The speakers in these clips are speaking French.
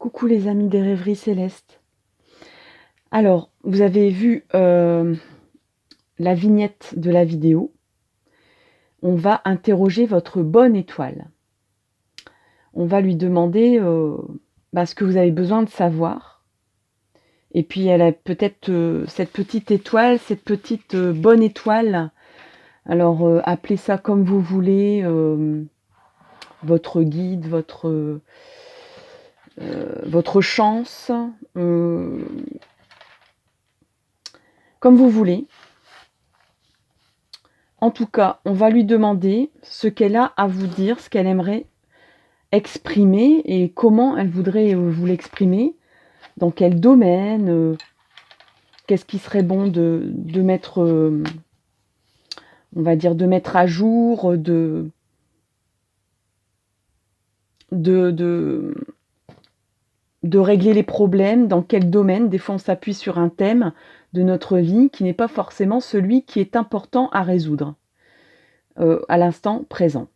Coucou les amis des rêveries célestes. Alors, vous avez vu la vignette de la vidéo. On va interroger votre bonne étoile. On va lui demander ce que vous avez besoin de savoir. Et puis elle a peut-être cette petite étoile, cette petite bonne étoile. Alors appelez ça comme vous voulez, votre guide, votre chance, comme vous voulez. En tout cas, on va lui demander ce qu'elle a à vous dire, ce qu'elle aimerait exprimer et comment elle voudrait vous l'exprimer, dans quel domaine, qu'est-ce qui serait bon de mettre, on va dire, de mettre à jour, de régler les problèmes, dans quel domaine. Des fois, on s'appuie sur un thème de notre vie qui n'est pas forcément celui qui est important à résoudre à l'instant présent.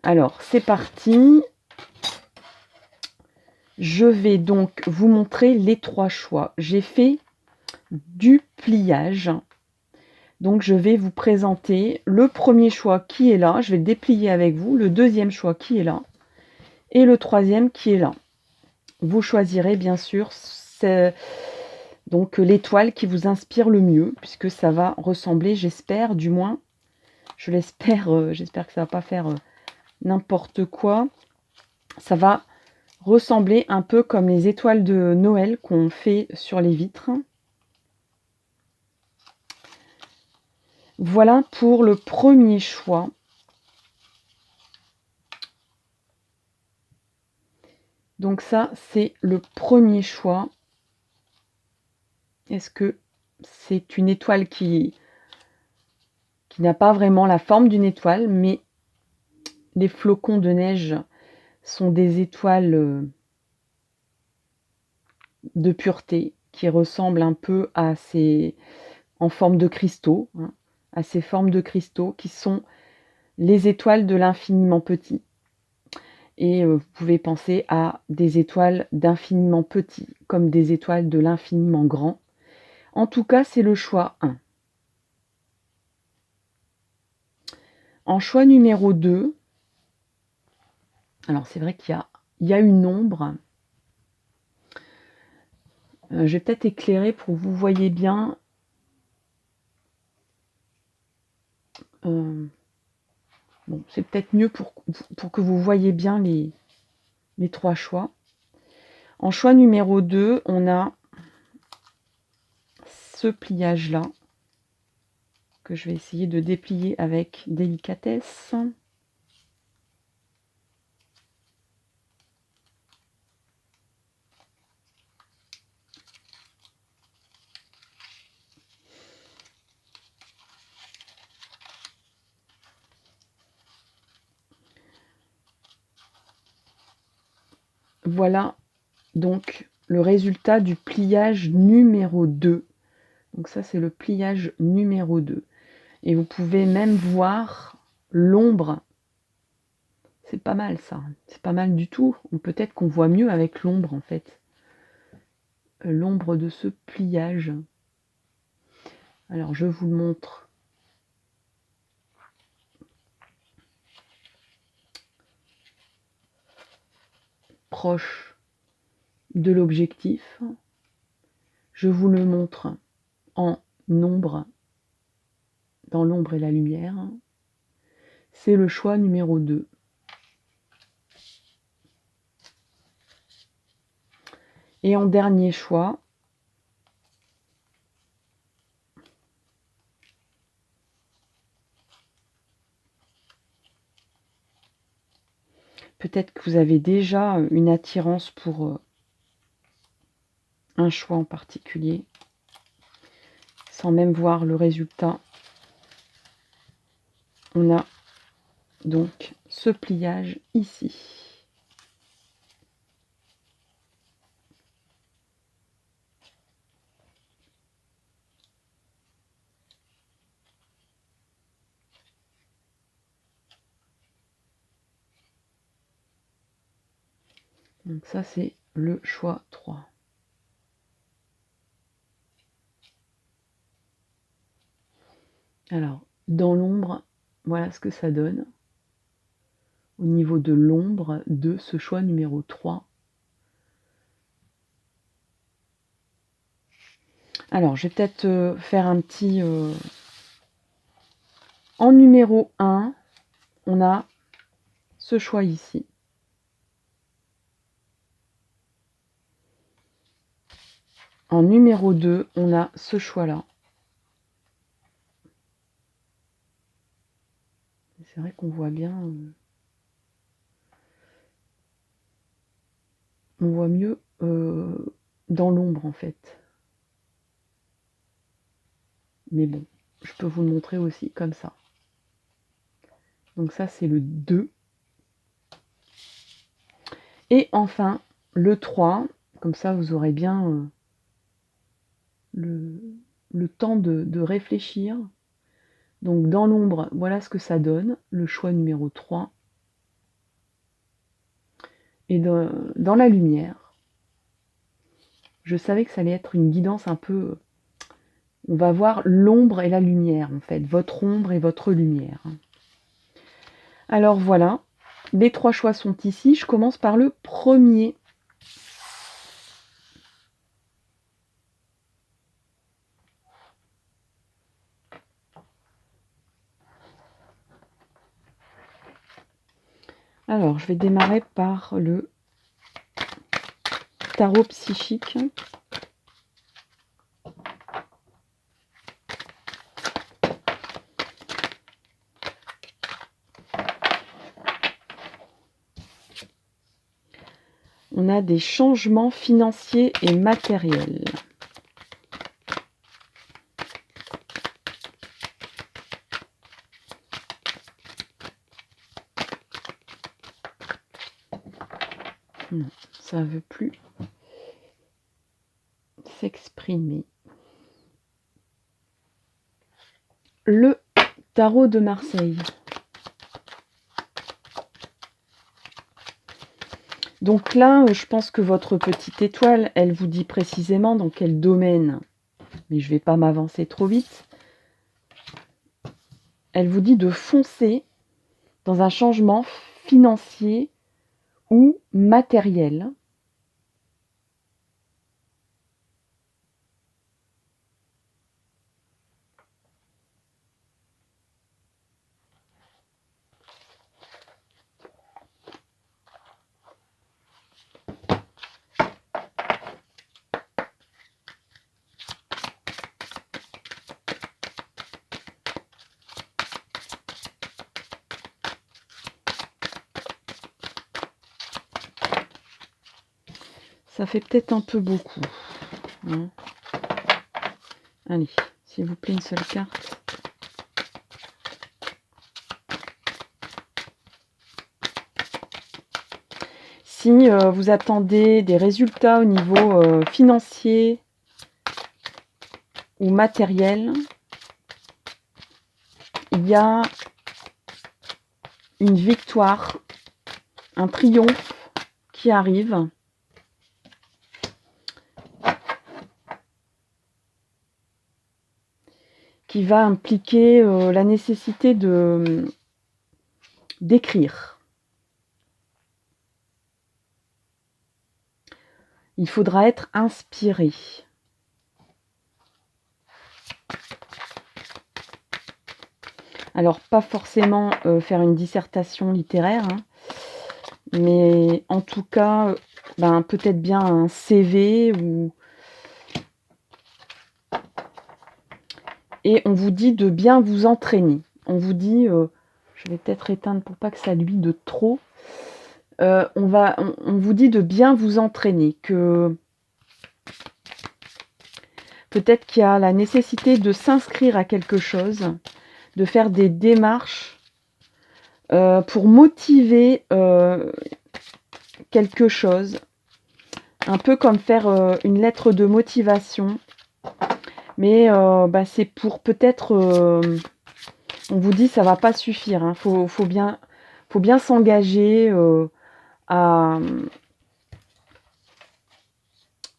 Alors, c'est parti. Je vais donc vous montrer les 3 choix. J'ai fait du pliage. Donc, je vais vous présenter le premier choix qui est là. Je vais le déplier avec vous. Le deuxième choix qui est là. Et le troisième qui est là. Vous choisirez bien sûr donc l'étoile qui vous inspire le mieux, puisque ça va ressembler, j'espère, du moins, je l'espère, j'espère que ça ne va pas faire n'importe quoi. Ça va ressembler un peu comme les étoiles de Noël qu'on fait sur les vitres. Voilà pour le premier choix. Donc ça, c'est le premier choix. Est-ce que c'est une étoile qui n'a pas vraiment la forme d'une étoile, mais les flocons de neige sont des étoiles de pureté qui ressemblent un peu à en forme de cristaux, hein, à ces formes de cristaux qui sont les étoiles de l'infiniment petit. Et vous pouvez penser à des étoiles d'infiniment petit, comme des étoiles de l'infiniment grand. En tout cas, c'est le choix 1. En choix numéro 2, alors c'est vrai qu'il y a une ombre. Je vais peut-être éclairer pour que vous voyez bien. Bon, c'est peut-être mieux pour que vous voyez bien les 3 choix. En choix numéro 2, on a ce pliage-là, que je vais essayer de déplier avec délicatesse. Voilà donc le résultat du pliage numéro 2. Donc ça, c'est le pliage numéro 2. Et vous pouvez même voir l'ombre. C'est pas mal ça. C'est pas mal du tout. Peut-être qu'on voit mieux avec l'ombre en fait. L'ombre de ce pliage. Alors je vous le montre. Proche de l'objectif. Je vous le montre en ombre, dans l'ombre et la lumière. C'est le choix numéro 2. Et en dernier choix, peut-être que vous avez déjà une attirance pour un choix en particulier, sans même voir le résultat. On a donc ce pliage ici. Donc ça, c'est le choix 3. Alors, dans l'ombre, voilà ce que ça donne. Au niveau de l'ombre de ce choix numéro 3. Alors, je vais peut-être faire un petit... En numéro 1, on a ce choix ici. En numéro 2, on a ce choix-là. C'est vrai qu'on voit bien... on voit mieux dans l'ombre, en fait. Mais bon, je peux vous le montrer aussi comme ça. Donc ça, c'est le 2. Et enfin, le 3. Comme ça, vous aurez bien le temps de réfléchir. Donc dans l'ombre, voilà ce que ça donne, le choix numéro 3. Et dans la lumière, je savais que ça allait être une guidance un peu... On va voir l'ombre et la lumière, en fait. Votre ombre et votre lumière. Alors voilà, les 3 choix sont ici. Je commence par le premier. Alors, je vais démarrer par le tarot psychique. On a des changements financiers et matériels. Non, ça ne veut plus s'exprimer. Le tarot de Marseille. Donc là, je pense que votre petite étoile, elle vous dit précisément dans quel domaine, mais je ne vais pas m'avancer trop vite. Elle vous dit de foncer dans un changement financier ou matériel. Ça fait peut-être un peu beaucoup. Hein. Allez, s'il vous plaît, une seule carte. Si vous attendez des résultats au niveau financier ou matériel, il y a une victoire, un triomphe qui arrive. Qui va impliquer la nécessité d'écrire. Il faudra être inspiré. Alors, pas forcément faire une dissertation littéraire, hein, mais en tout cas, peut-être bien un CV ou... Et on vous dit de bien vous entraîner. On vous dit, je vais peut-être éteindre pour pas que ça luise de trop. On vous dit de bien vous entraîner, que peut-être qu'il y a la nécessité de s'inscrire à quelque chose, de faire des démarches pour motiver quelque chose, un peu comme faire une lettre de motivation, mais c'est pour peut-être, on vous dit ça va pas suffire, hein, faut bien s'engager à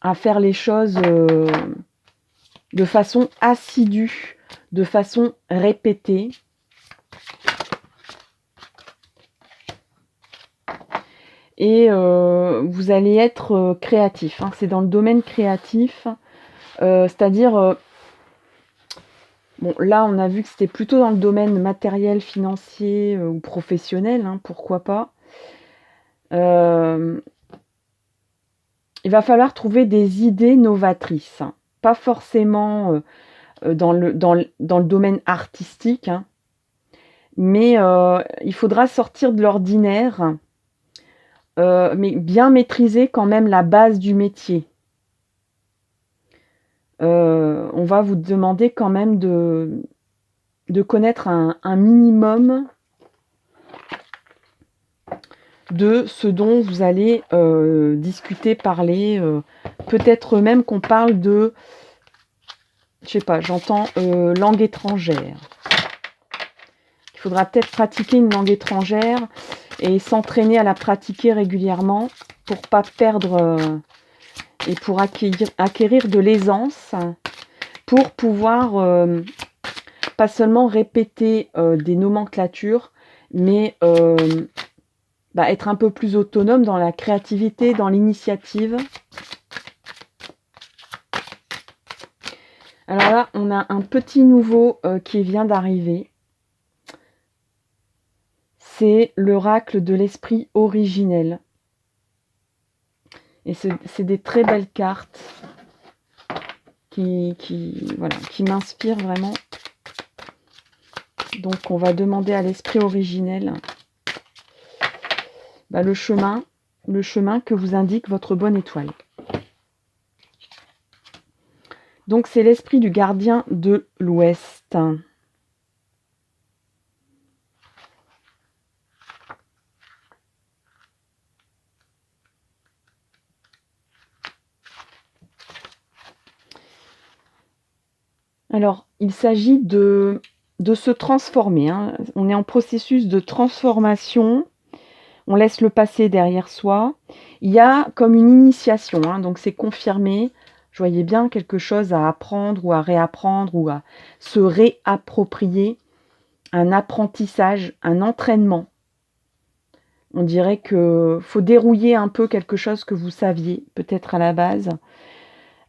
à faire les choses de façon assidue, de façon répétée. Et vous allez être créatif. Hein. C'est dans le domaine créatif, c'est-à-dire, bon, là on a vu que c'était plutôt dans le domaine matériel, financier ou professionnel, hein, pourquoi pas. Il va falloir trouver des idées novatrices, hein. Pas forcément dans le domaine artistique, hein, mais il faudra sortir de l'ordinaire, mais bien maîtriser quand même la base du métier. On va vous demander quand même de connaître un minimum de ce dont vous allez discuter, parler. Peut-être même qu'on parle de, je sais pas, j'entends langue étrangère. Il faudra peut-être pratiquer une langue étrangère et s'entraîner à la pratiquer régulièrement pour pas perdre et pour acquérir de l'aisance, pour pouvoir pas seulement répéter des nomenclatures, mais être un peu plus autonome dans la créativité, dans l'initiative. Alors là, on a un petit nouveau qui vient d'arriver. C'est l'oracle de l'esprit originel. Et c'est des très belles cartes qui m'inspirent vraiment. Donc on va demander à l'esprit originel le chemin que vous indique votre bonne étoile. Donc c'est l'esprit du gardien de l'Ouest. Alors, il s'agit de se transformer. Hein. On est en processus de transformation. On laisse le passé derrière soi. Il y a comme une initiation, hein, donc c'est confirmé. Je voyais bien quelque chose à apprendre ou à réapprendre ou à se réapproprier, un apprentissage, un entraînement. On dirait qu'il faut dérouiller un peu quelque chose que vous saviez, peut-être à la base.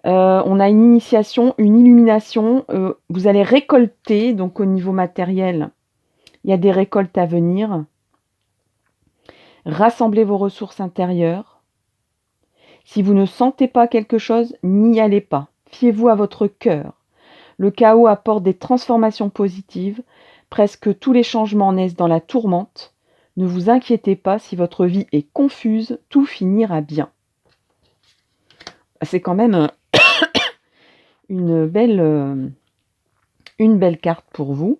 On a une initiation, une illumination. Vous allez récolter, donc au niveau matériel, il y a des récoltes à venir. Rassemblez vos ressources intérieures. Si vous ne sentez pas quelque chose, n'y allez pas. Fiez-vous à votre cœur. Le chaos apporte des transformations positives. Presque tous les changements naissent dans la tourmente. Ne vous inquiétez pas, si votre vie est confuse, tout finira bien. C'est quand même une belle carte pour vous.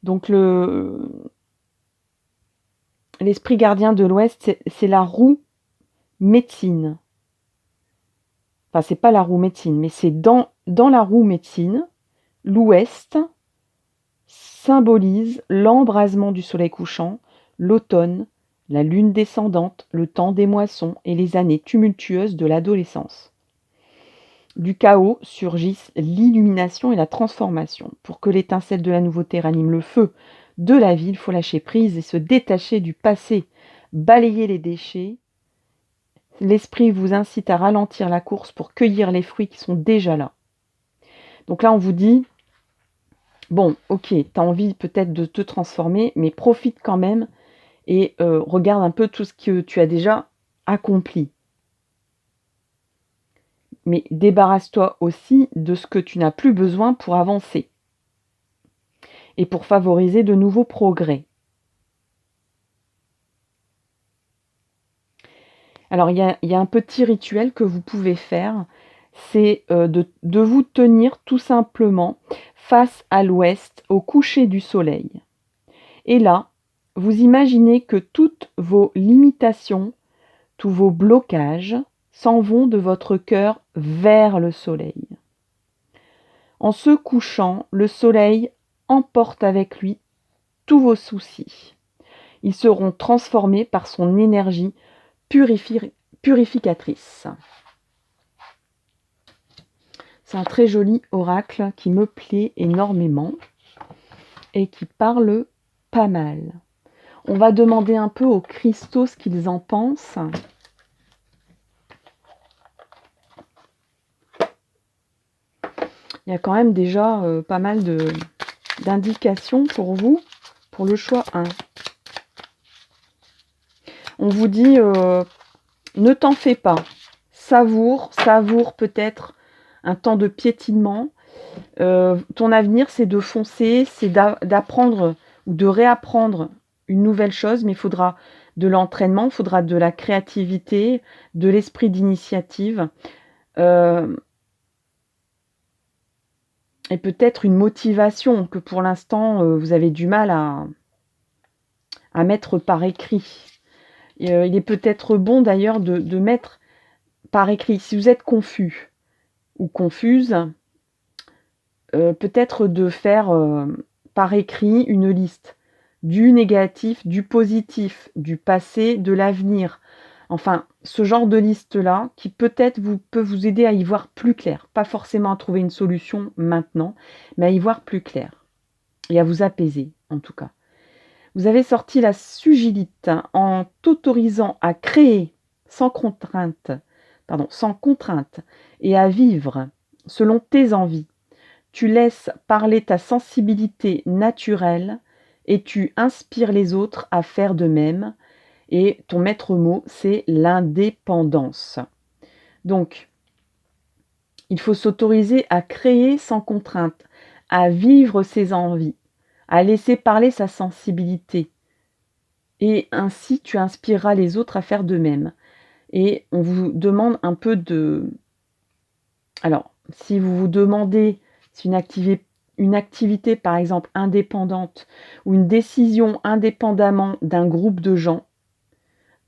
Donc l'esprit gardien de l'Ouest, c'est la roue médecine. Enfin, c'est pas la roue médecine, mais c'est dans la roue médecine. L'Ouest symbolise l'embrasement du soleil couchant, l'automne, la lune descendante, le temps des moissons et les années tumultueuses de l'adolescence. Du chaos surgissent l'illumination et la transformation. Pour que l'étincelle de la nouveauté ranime le feu de la vie, il faut lâcher prise et se détacher du passé, balayer les déchets. L'esprit vous incite à ralentir la course pour cueillir les fruits qui sont déjà là. Donc là, on vous dit, bon, ok, tu as envie peut-être de te transformer, mais profite quand même et regarde un peu tout ce que tu as déjà accompli. Mais débarrasse-toi aussi de ce que tu n'as plus besoin pour avancer et pour favoriser de nouveaux progrès. Alors, il y a un petit rituel que vous pouvez faire, c'est de vous tenir tout simplement face à l'ouest, au coucher du soleil. Et là, vous imaginez que toutes vos limitations, tous vos blocages s'en vont de votre cœur vers le soleil. En se couchant, le soleil emporte avec lui tous vos soucis. Ils seront transformés par son énergie purificatrice. C'est un très joli oracle qui me plaît énormément et qui parle pas mal. On va demander un peu aux cristaux ce qu'ils en pensent. Il y a quand même déjà pas mal d'indications pour vous, pour le choix 1. On vous dit, ne t'en fais pas. Savoure peut-être un temps de piétinement. Ton avenir, c'est de foncer, c'est d'apprendre ou de réapprendre une nouvelle chose, mais il faudra de l'entraînement, il faudra de la créativité, de l'esprit d'initiative, et peut-être une motivation que pour l'instant, vous avez du mal à mettre par écrit. Il est peut-être bon d'ailleurs de mettre par écrit, si vous êtes confus ou confuse, peut-être de faire par écrit une liste du négatif, du positif, du passé, de l'avenir. Enfin, ce genre de liste-là qui peut-être peut vous aider à y voir plus clair. Pas forcément à trouver une solution maintenant, mais à y voir plus clair. Et à vous apaiser, en tout cas. Vous avez sorti la sugilite en t'autorisant à créer sans contrainte et à vivre selon tes envies. Tu laisses parler ta sensibilité naturelle et tu inspires les autres à faire de même. Et ton maître mot, c'est l'indépendance. Donc, il faut s'autoriser à créer sans contrainte, à vivre ses envies, à laisser parler sa sensibilité. Et ainsi, tu inspireras les autres à faire de même. Et on vous demande un peu de... Alors, si vous vous demandez si une activité, par exemple, indépendante ou une décision indépendamment d'un groupe de gens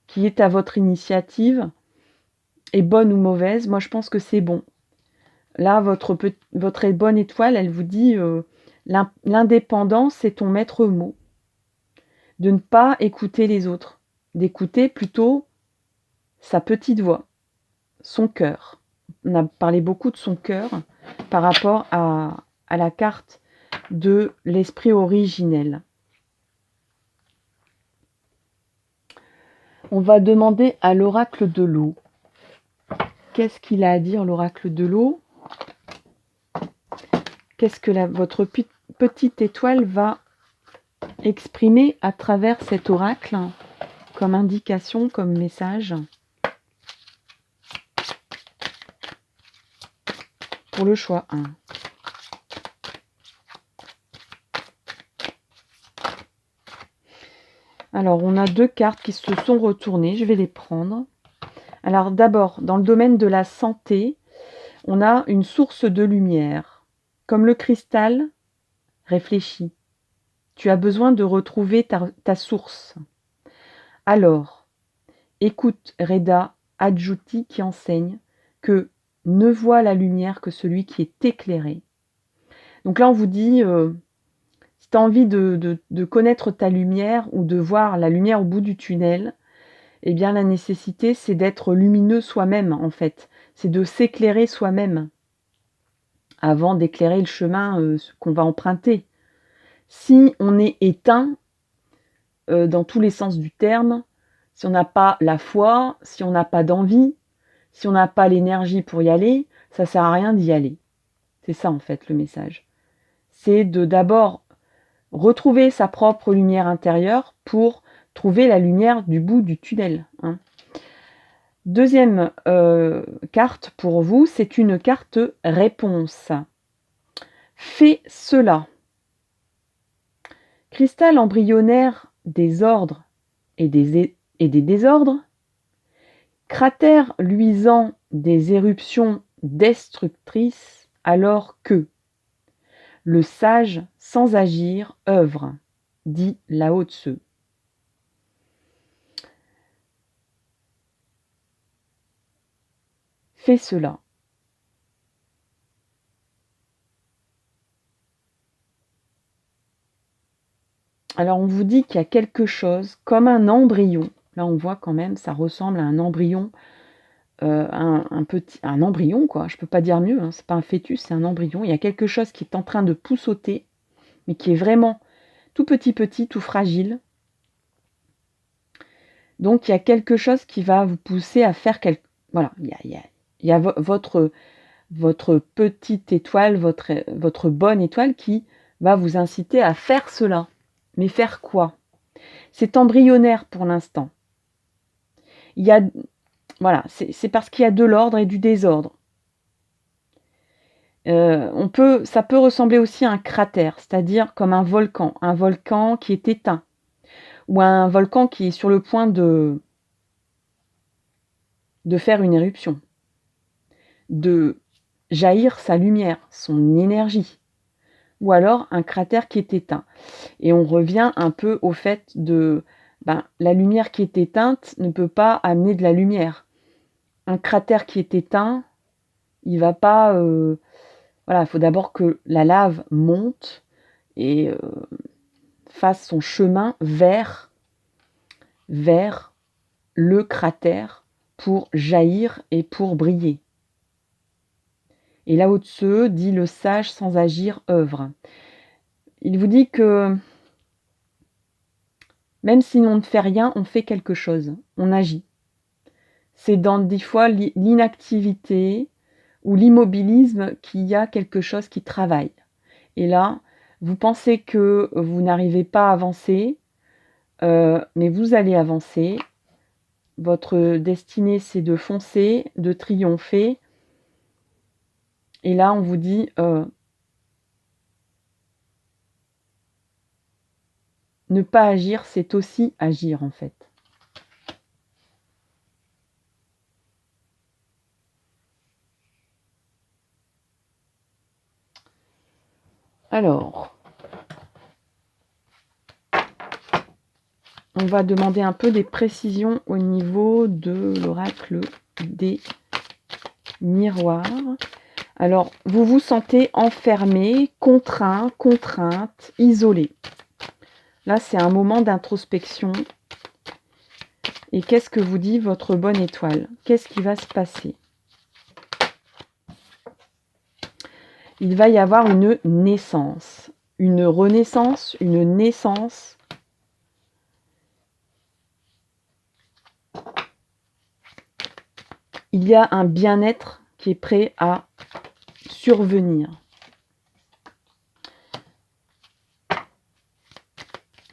qui est à votre initiative est bonne ou mauvaise, moi je pense que c'est bon. Là, votre bonne étoile, elle vous dit l'indépendance, c'est ton maître mot. De ne pas écouter les autres, d'écouter plutôt sa petite voix, son cœur. On a parlé beaucoup de son cœur par rapport à la carte de l'esprit originel. On va demander à l'oracle de l'eau. Qu'est-ce qu'il a à dire, l'oracle de l'eau? Qu'est-ce que votre petite étoile va exprimer à travers cet oracle comme indication, comme message pour le choix 1. Alors, on a 2 cartes qui se sont retournées. Je vais les prendre. Alors, d'abord, dans le domaine de la santé, on a une source de lumière. Comme le cristal, réfléchis. Tu as besoin de retrouver ta source. Alors, écoute Reda Adjuti qui enseigne que ne voit la lumière que celui qui est éclairé. Donc là, on vous dit, si tu as envie de connaître ta lumière ou de voir la lumière au bout du tunnel, eh bien la nécessité, c'est d'être lumineux soi-même, en fait. C'est de s'éclairer soi-même avant d'éclairer le chemin qu'on va emprunter. Si on est éteint, dans tous les sens du terme, si on n'a pas la foi, si on n'a pas d'envie, si on n'a pas l'énergie pour y aller, ça sert à rien d'y aller. C'est ça en fait le message. C'est de d'abord retrouver sa propre lumière intérieure pour trouver la lumière du bout du tunnel. Hein. Deuxième carte pour vous, c'est une carte réponse. Fais cela. Cristal embryonnaire des ordres et des désordres, cratère luisant des éruptions destructrices, alors que le sage sans agir œuvre, dit Lao Tzu. Fais cela. Alors on vous dit qu'il y a quelque chose comme un embryon. Là on voit quand même, ça ressemble à un embryon, un embryon quoi, je peux pas dire mieux, hein, c'est pas un fœtus, c'est un embryon. Il y a quelque chose qui est en train de poussoter, mais qui est vraiment tout petit, tout fragile. Donc il y a quelque chose qui va vous pousser à faire voilà, il y a votre petite étoile, votre bonne étoile qui va vous inciter à faire cela. Mais faire quoi? C'est embryonnaire pour l'instant. Il y a, voilà, c'est parce qu'il y a de l'ordre et du désordre. Ça peut ressembler aussi à un cratère, c'est-à-dire comme un volcan qui est éteint, ou un volcan qui est sur le point de faire une éruption, de jaillir sa lumière, son énergie, ou alors un cratère qui est éteint. Et on revient un peu au fait de la lumière qui est éteinte ne peut pas amener de la lumière. Un cratère qui est éteint, il va pas... voilà, il faut d'abord que la lave monte et fasse son chemin vers le cratère pour jaillir et pour briller. Et là au-dessus, dit le sage sans agir œuvre. Il vous dit que même si on ne fait rien, on fait quelque chose, on agit. C'est dans des fois l'inactivité ou l'immobilisme qu'il y a quelque chose qui travaille. Et là, vous pensez que vous n'arrivez pas à avancer, mais vous allez avancer. Votre destinée, c'est de foncer, de triompher. Et là, on vous dit, ne pas agir, c'est aussi agir en fait. Alors, on va demander un peu des précisions au niveau de l'oracle des miroirs. Alors, vous vous sentez enfermé, contraint, contrainte, isolé. Là, c'est un moment d'introspection. Et qu'est-ce que vous dit votre bonne étoile? Qu'est-ce qui va se passer? Il va y avoir une naissance, une renaissance, une naissance. Il y a un bien-être qui est prêt à survenir.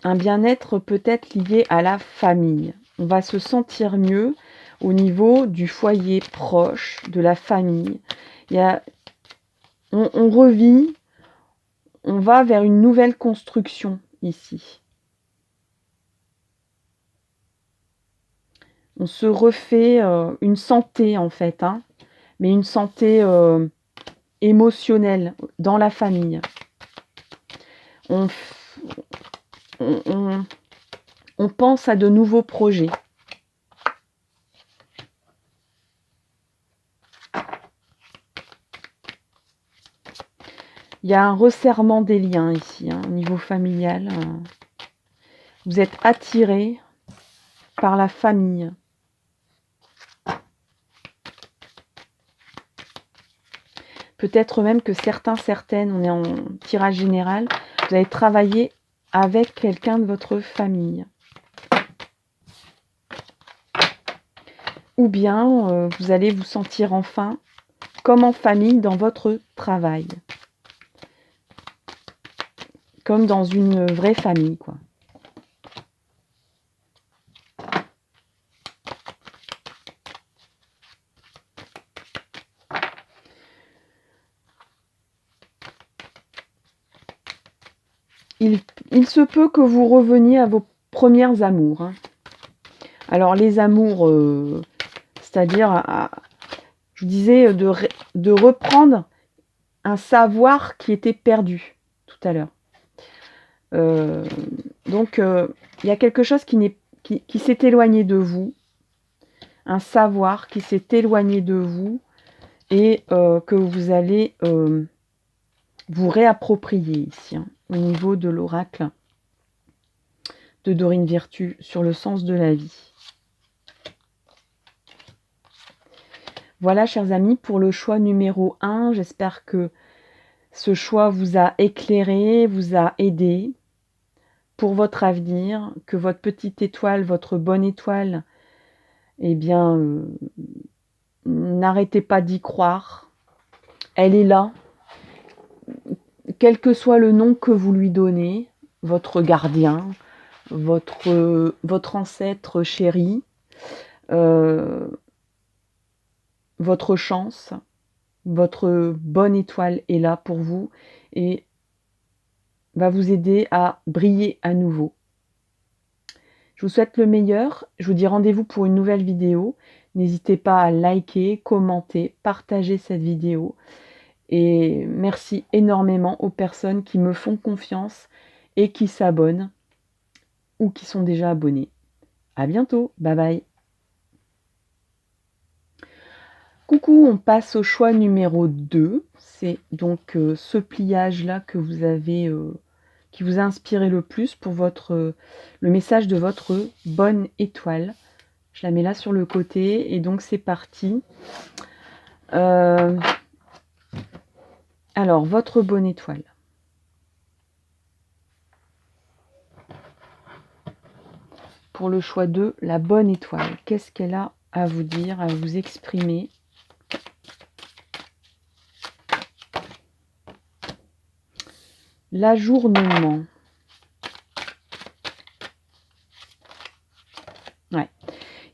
Un bien-être peut-être lié à la famille. On va se sentir mieux au niveau du foyer proche, de la famille. On revit, on va vers une nouvelle construction ici. On se refait une santé en fait, hein, mais une santé émotionnelle dans la famille. On pense à de nouveaux projets. Il y a un resserrement des liens ici, hein, au niveau familial. Vous êtes attirés par la famille. Peut-être même que certaines, on est en tirage général, vous allez travailler avec quelqu'un de votre famille. Ou bien vous allez vous sentir enfin comme en famille dans votre travail. Comme dans une vraie famille, quoi. Il se peut que vous reveniez à vos premières amours. Hein. Alors les amours, c'est-à-dire, je vous disais, de reprendre un savoir qui était perdu tout à l'heure. Donc, il y a quelque chose qui s'est éloigné de vous, un savoir qui s'est éloigné de vous et que vous allez vous réapproprier ici, hein, au niveau de l'oracle de Dorine Virtue sur le sens de la vie. Voilà, chers amis, pour le choix numéro 1. J'espère que ce choix vous a éclairé, vous a aidé pour votre avenir, que votre petite étoile, votre bonne étoile, eh bien, n'arrêtez pas d'y croire. Elle est là. Quel que soit le nom que vous lui donnez, votre gardien, votre ancêtre chéri, votre chance, votre bonne étoile est là pour vous et va vous aider à briller à nouveau. Je vous souhaite le meilleur. Je vous dis rendez-vous pour une nouvelle vidéo. N'hésitez pas à liker, commenter, partager cette vidéo. Et merci énormément aux personnes qui me font confiance et qui s'abonnent ou qui sont déjà abonnés. À bientôt. Bye bye. Coucou, on passe au choix numéro 2. C'est donc ce pliage-là que vous avez, qui vous a inspiré le plus pour le message de votre bonne étoile. Je la mets là sur le côté et donc c'est parti. Alors, votre bonne étoile. Pour le choix 2, la bonne étoile. Qu'est-ce qu'elle a à vous dire, à vous exprimer ? L'ajournement. Ouais.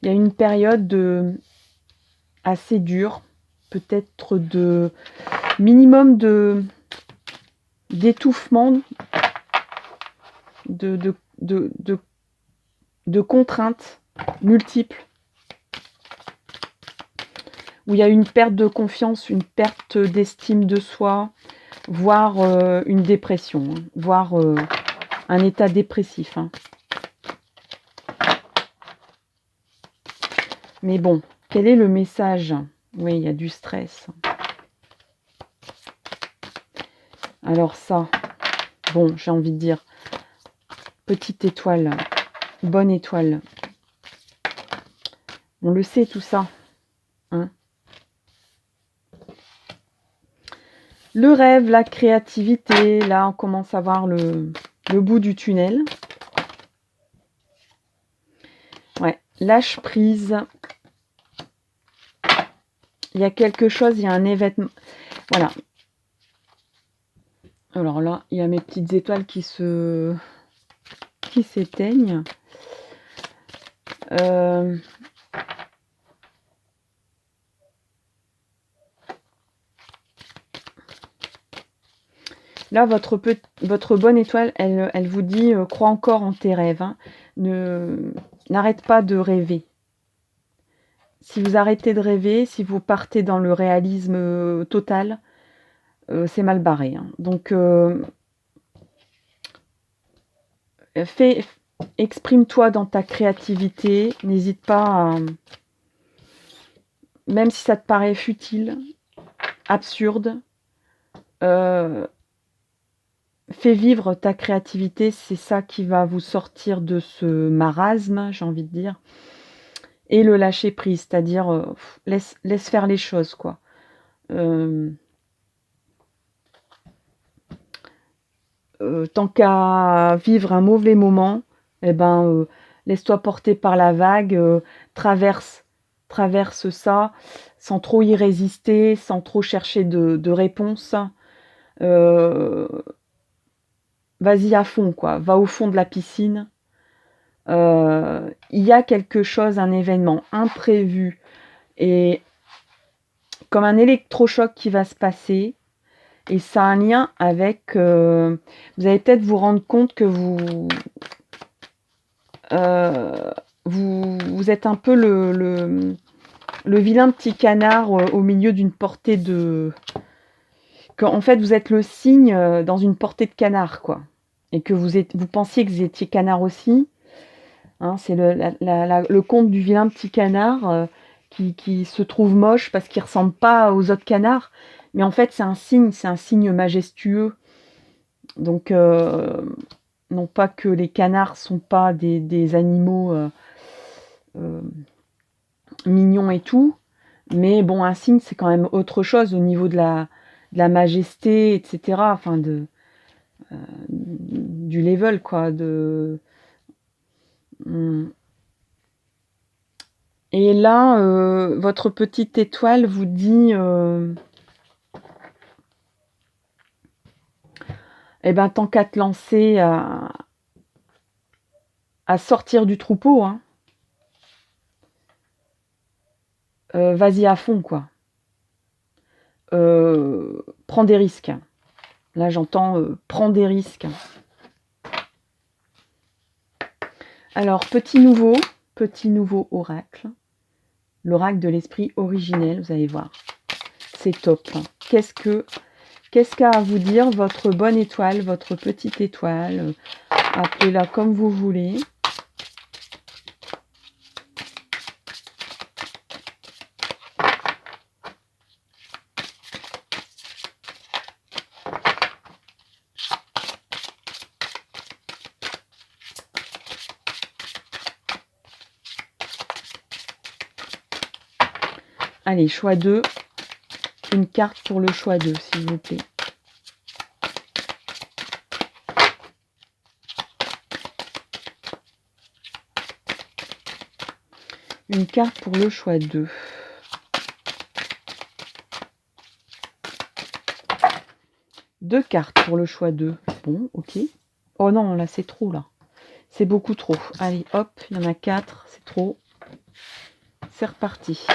Il y a une période assez dure, peut-être de minimum d'étouffement, de contraintes multiples, où il y a une perte de confiance, une perte d'estime de soi, voire une dépression, voire un état dépressif. Mais bon, quel est le message? Oui, il y a du stress. Alors ça, bon, j'ai envie de dire, petite étoile, bonne étoile. On le sait tout ça. Hein? Le rêve, la créativité, là on commence à voir le bout du tunnel. Ouais, lâche prise. Il y a quelque chose, il y a un événement. Voilà. Alors là, il y a mes petites étoiles qui s'éteignent. Là, votre bonne étoile, elle vous dit crois encore en tes rêves. Hein. N'arrête pas de rêver. Si vous arrêtez de rêver, si vous partez dans le réalisme total, c'est mal barré. Hein. Donc, exprime-toi dans ta créativité. N'hésite pas à... Même si ça te paraît futile, absurde, fais vivre ta créativité, c'est ça qui va vous sortir de ce marasme, j'ai envie de dire. Et le lâcher prise, c'est-à-dire laisse faire les choses, quoi. Tant qu'à vivre un mauvais moment, eh ben, laisse-toi porter par la vague, traverse ça sans trop y résister, sans trop chercher de réponse. Vas-y à fond, quoi. Va au fond de la piscine. Il y a quelque chose, un événement imprévu et comme un électrochoc qui va se passer. Et ça a un lien avec... vous allez peut-être vous rendre compte que vous êtes un peu le vilain petit canard au milieu d'une portée de... Qu'en fait, vous êtes le cygne dans une portée de canard, quoi. Et que vous pensiez que vous étiez canard aussi. Hein, c'est le conte du vilain petit canard qui se trouve moche parce qu'il ne ressemble pas aux autres canards. Mais en fait, c'est un signe majestueux. Donc, non pas que les canards sont pas des animaux mignons et tout, mais bon, un cygne, c'est quand même autre chose au niveau de la majesté, etc. Enfin, du level, quoi. Et là, votre petite étoile vous dit... eh ben, tant qu'à te lancer à sortir du troupeau, hein, vas-y à fond, quoi. Prends des risques. Là, j'entends prends des risques. Alors, petit nouveau oracle. L'oracle de l'esprit originel, vous allez voir. C'est top. Qu'est-ce qu'a à vous dire votre bonne étoile, votre petite étoile, appelez-la comme vous voulez. Allez, choix 2. Une carte pour le choix 2, s'il vous plaît. Une carte pour le choix 2. Deux cartes pour le choix 2. Bon, ok. Oh non, là, c'est trop, là. C'est beaucoup trop. Allez, hop, il y en a 4, c'est trop. C'est reparti.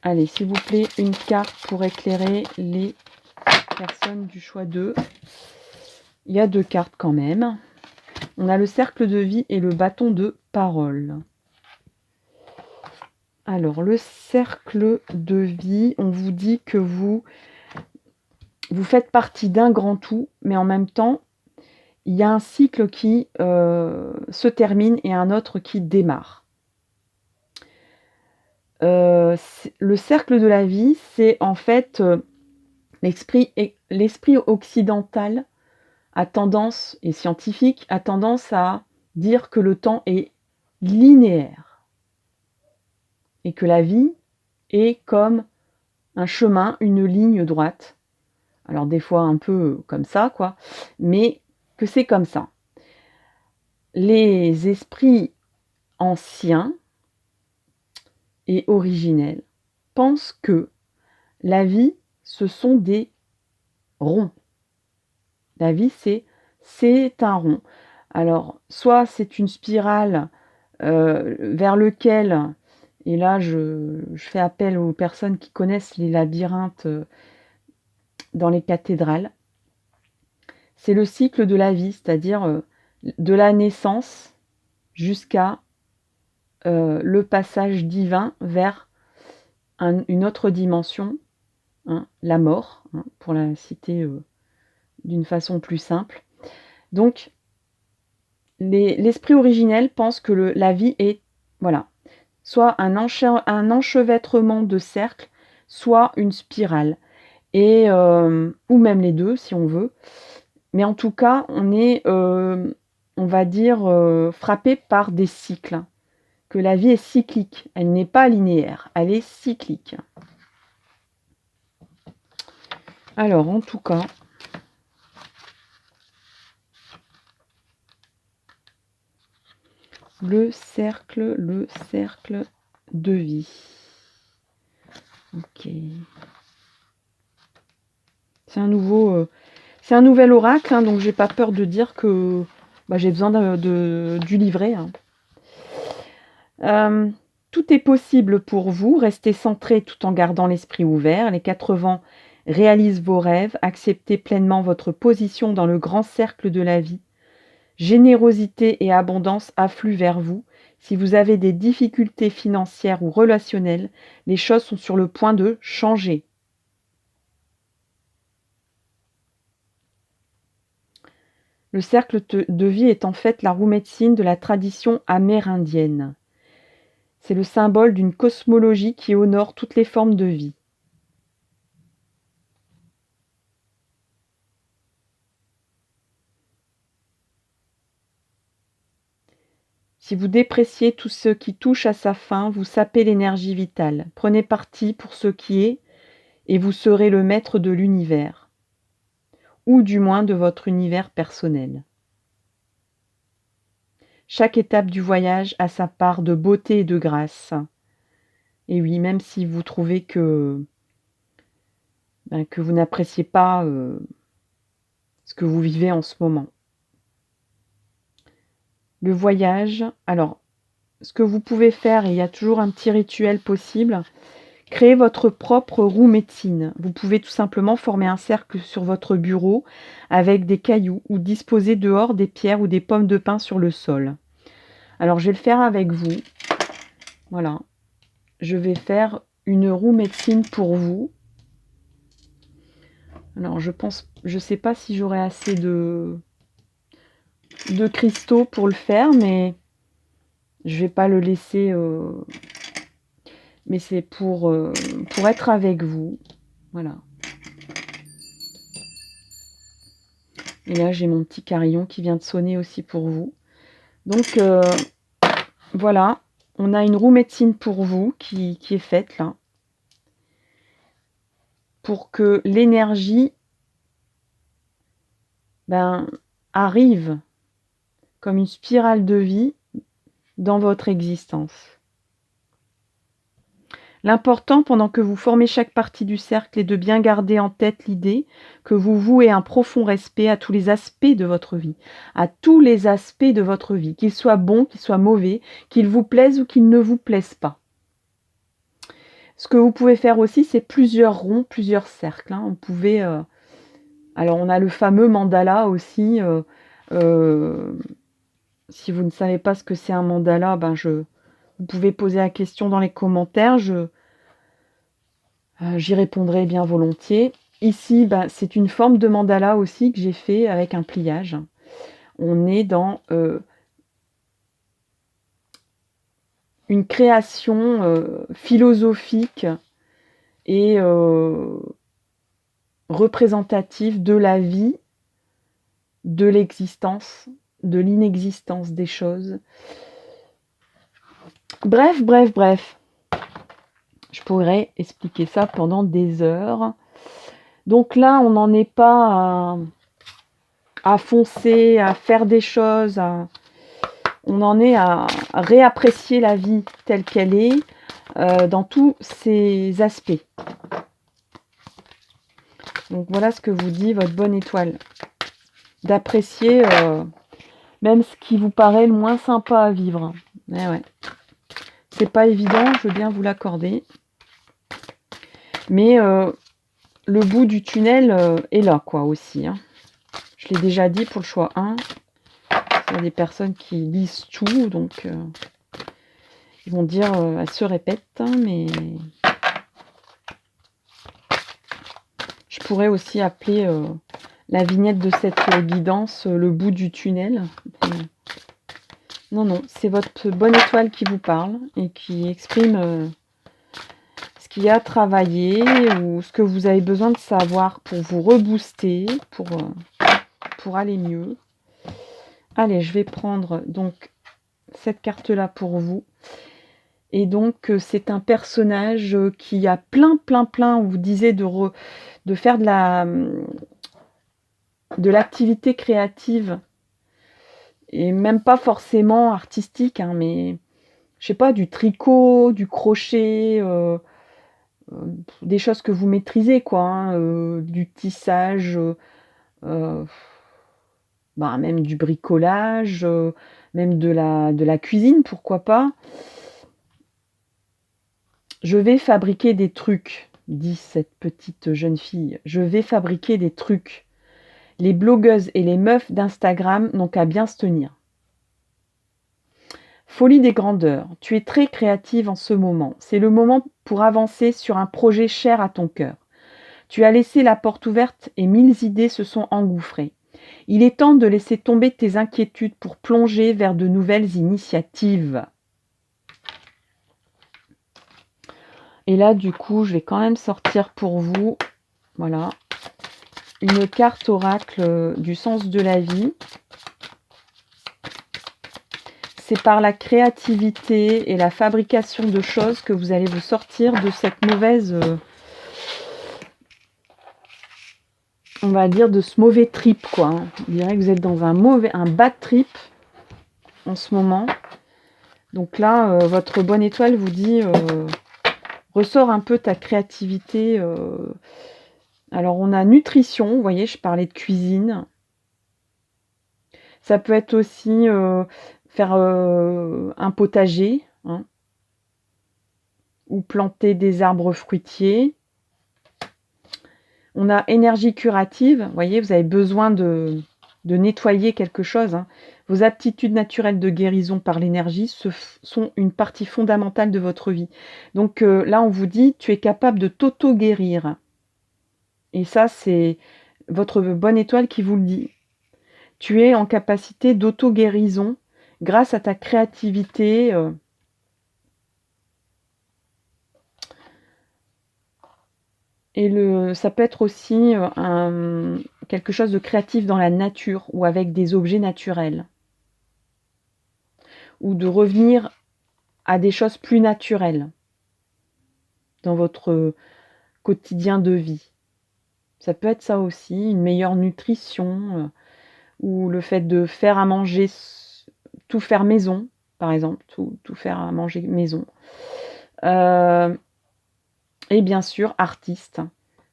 Allez, s'il vous plaît, une carte pour éclairer les personnes du choix 2. Il y a 2 cartes quand même. On a le cercle de vie et le bâton de parole. Alors, le cercle de vie, on vous dit que vous faites partie d'un grand tout, mais en même temps, il y a un cycle qui se termine et un autre qui démarre. Le cercle de la vie, c'est en fait l'esprit occidental a tendance, et scientifique, a tendance à dire que le temps est linéaire et que la vie est comme un chemin, une ligne droite. Alors des fois un peu comme ça, quoi, mais que c'est comme ça. Les esprits anciens et originels pensent que la vie, ce sont des ronds. La vie, c'est un rond. Alors, soit c'est une spirale vers lequel, et là je fais appel aux personnes qui connaissent les labyrinthes dans les cathédrales, c'est le cycle de la vie, c'est-à-dire de la naissance jusqu'à le passage divin vers une autre dimension, hein, la mort, hein, pour la citer d'une façon plus simple. Donc, l'esprit originel pense que la vie est, voilà, soit un enchevêtrement de cercles, soit une spirale, et, ou même les deux si on veut. Mais en tout cas, on est, on va dire, frappé par des cycles. Que la vie est cyclique, elle n'est pas linéaire, elle est cyclique. Alors, en tout cas, le cercle de vie. Ok. C'est un nouvel oracle, hein, donc j'ai pas peur de dire que j'ai besoin du livret. Hein. Tout est possible pour vous, restez centré tout en gardant l'esprit ouvert. Les 4 vents réalisent vos rêves, acceptez pleinement votre position dans le grand cercle de la vie. Générosité et abondance affluent vers vous. Si vous avez des difficultés financières ou relationnelles, les choses sont sur le point de changer. Le cercle de vie est en fait la roue médecine de la tradition amérindienne. C'est le symbole d'une cosmologie qui honore toutes les formes de vie. Si vous dépréciez tout ce qui touche à sa fin, vous sapez l'énergie vitale. Prenez parti pour ce qui est et vous serez le maître de l'univers, ou du moins de votre univers personnel. Chaque étape du voyage a sa part de beauté et de grâce. Et oui, même si vous trouvez que vous n'appréciez pas ce que vous vivez en ce moment. Le voyage, alors, ce que vous pouvez faire, et il y a toujours un petit rituel possible, créez votre propre roue médecine. Vous pouvez tout simplement former un cercle sur votre bureau avec des cailloux ou disposer dehors des pierres ou des pommes de pin sur le sol. Alors, je vais le faire avec vous. Voilà. Je vais faire une roue médecine pour vous. Alors, je sais pas si j'aurai assez de cristaux pour le faire, mais je vais pas le laisser. Mais c'est pour être avec vous. Voilà. Et là, j'ai mon petit carillon qui vient de sonner aussi pour vous. Donc, voilà. On a une roue médecine pour vous qui est faite là. Pour que l'énergie arrive comme une spirale de vie dans votre existence. L'important pendant que vous formez chaque partie du cercle est de bien garder en tête l'idée que vous vouez un profond respect à tous les aspects de votre vie, à tous les aspects de votre vie, qu'ils soient bons, qu'ils soient mauvais, qu'ils vous plaisent ou qu'ils ne vous plaisent pas. Ce que vous pouvez faire aussi, c'est plusieurs ronds, plusieurs cercles. Vous pouvez, alors on a le fameux mandala aussi. Si vous ne savez pas ce que c'est un mandala, vous pouvez poser la question dans les commentaires. J'y répondrai bien volontiers. Ici, c'est une forme de mandala aussi que j'ai fait avec un pliage. On est dans une création philosophique et représentative de la vie, de l'existence, de l'inexistence des choses. Bref. Je pourrais expliquer ça pendant des heures. Donc là, on n'en est pas à foncer, à faire des choses. On en est à réapprécier la vie telle qu'elle est dans tous ses aspects. Donc voilà ce que vous dit votre bonne étoile. D'apprécier même ce qui vous paraît le moins sympa à vivre. Ouais. C'est pas évident, je veux bien vous l'accorder. Mais le bout du tunnel est là, quoi, aussi. Je l'ai déjà dit pour le choix 1. Il y a des personnes qui lisent tout, donc ils vont dire elle se répète, mais je pourrais aussi appeler la vignette de cette guidance le bout du tunnel. Non, c'est votre bonne étoile qui vous parle et qui exprime ce qu'il y a à travailler ou ce que vous avez besoin de savoir pour vous rebooster, pour aller mieux. Allez, je vais prendre donc cette carte-là pour vous. Et donc, c'est un personnage qui a plein, on vous disait de faire de l'activité créative. Et même pas forcément artistique, mais je sais pas, du tricot, du crochet, des choses que vous maîtrisez, quoi. Du tissage, même du bricolage, même de la cuisine, pourquoi pas. Je vais fabriquer des trucs, dit cette petite jeune fille. Je vais fabriquer des trucs. Les blogueuses et les meufs d'Instagram n'ont qu'à bien se tenir. Folie des grandeurs. Tu es très créative en ce moment. C'est le moment pour avancer sur un projet cher à ton cœur. Tu as laissé la porte ouverte et 1000 idées se sont engouffrées. Il est temps de laisser tomber tes inquiétudes pour plonger vers de nouvelles initiatives. Et là, du coup, je vais quand même sortir pour vous, voilà, une carte oracle du sens de la vie. c'est par la créativité et la fabrication de choses que vous allez vous sortir de cette mauvaise... on va dire de ce mauvais trip, quoi. Hein. On dirait que vous êtes dans un bad trip en ce moment. Donc là, votre bonne étoile vous dit ressort un peu ta créativité. Alors, on a nutrition, vous voyez, je parlais de cuisine. Ça peut être aussi faire un potager, hein, ou planter des arbres fruitiers. On a énergie curative, vous voyez, vous avez besoin de nettoyer quelque chose. Hein. Vos aptitudes naturelles de guérison par l'énergie sont une partie fondamentale de votre vie. Donc là, on vous dit, tu es capable de t'auto-guérir. Et ça, c'est votre bonne étoile qui vous le dit. Tu es en capacité d'auto-guérison grâce à ta créativité. Et ça peut être aussi quelque chose de créatif dans la nature ou avec des objets naturels. Ou de revenir à des choses plus naturelles dans votre quotidien de vie. Ça peut être ça aussi, une meilleure nutrition, ou le fait de faire à manger, tout faire maison, par exemple, tout faire à manger maison. Et bien sûr, artiste.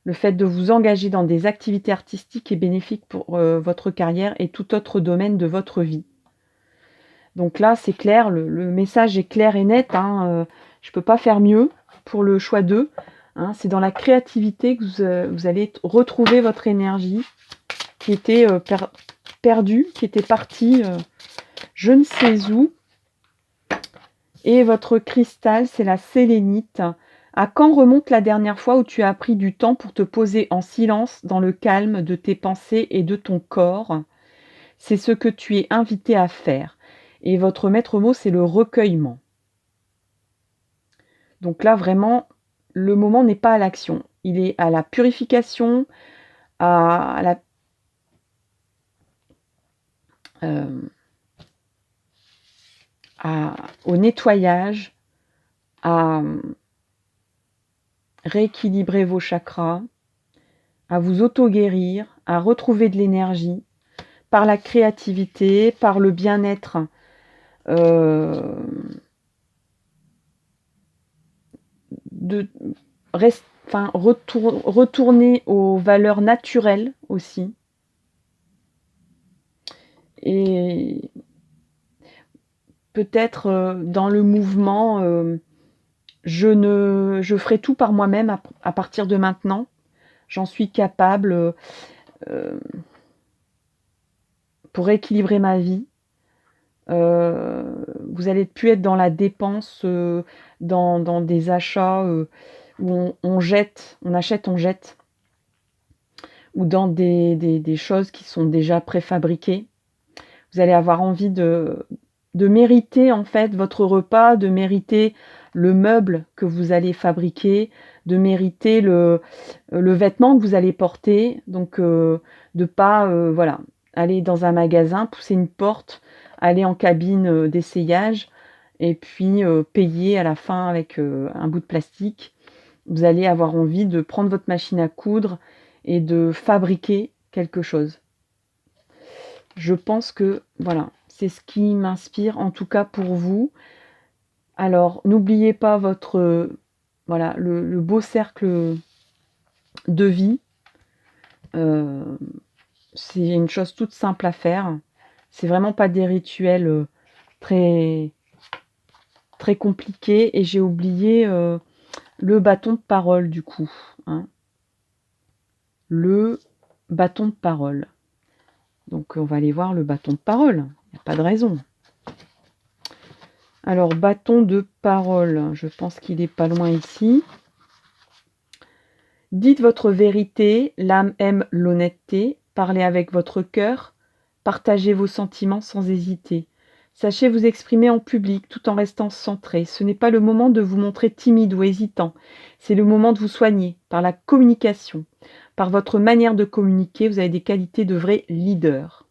Le fait de vous engager dans des activités artistiques est bénéfique pour votre carrière et tout autre domaine de votre vie. Donc là, c'est clair, le message est clair et net. Hein, je ne peux pas faire mieux pour le choix 2. Hein, c'est dans la créativité que vous allez retrouver votre énergie qui était perdue, qui était partie je ne sais où. Et votre cristal, c'est la sélénite. À quand remonte la dernière fois où tu as pris du temps pour te poser en silence dans le calme de tes pensées et de ton corps? C'est ce que tu es invité à faire. Et votre maître mot, c'est le recueillement. Donc là, vraiment, le moment n'est pas à l'action. Il est à la purification, au nettoyage, à rééquilibrer vos chakras, à vous auto-guérir, à retrouver de l'énergie par la créativité, par le bien-être retourner aux valeurs naturelles aussi. Et peut-être dans le mouvement, je ferai tout par moi-même à partir de maintenant. J'en suis capable pour équilibrer ma vie. Vous allez plus être dans la dépense, dans des achats où on jette, on achète, on jette, ou dans des choses qui sont déjà préfabriquées. Vous allez avoir envie de mériter en fait votre repas, de mériter le meuble que vous allez fabriquer, de mériter le vêtement que vous allez porter. Donc de pas voilà, aller dans un magasin, pousser une porte, aller en cabine d'essayage et puis payer à la fin avec un bout de plastique. Vous allez avoir envie de prendre votre machine à coudre et de fabriquer quelque chose. Je pense que voilà, c'est ce qui m'inspire en tout cas pour vous. Alors n'oubliez pas votre voilà, le beau cercle de vie. C'est une chose toute simple à faire. C'est vraiment pas des rituels très, très compliqués. Et j'ai oublié le bâton de parole du coup. Hein. Le bâton de parole. Donc on va aller voir le bâton de parole. Il n'y a pas de raison. Alors, bâton de parole, je pense qu'il n'est pas loin ici. Dites votre vérité, l'âme aime l'honnêteté, parlez avec votre cœur, partagez vos sentiments sans hésiter. Sachez vous exprimer en public tout en restant centré. Ce n'est pas le moment de vous montrer timide ou hésitant, c'est le moment de vous soigner par la communication. Par votre manière de communiquer, vous avez des qualités de vrai leader.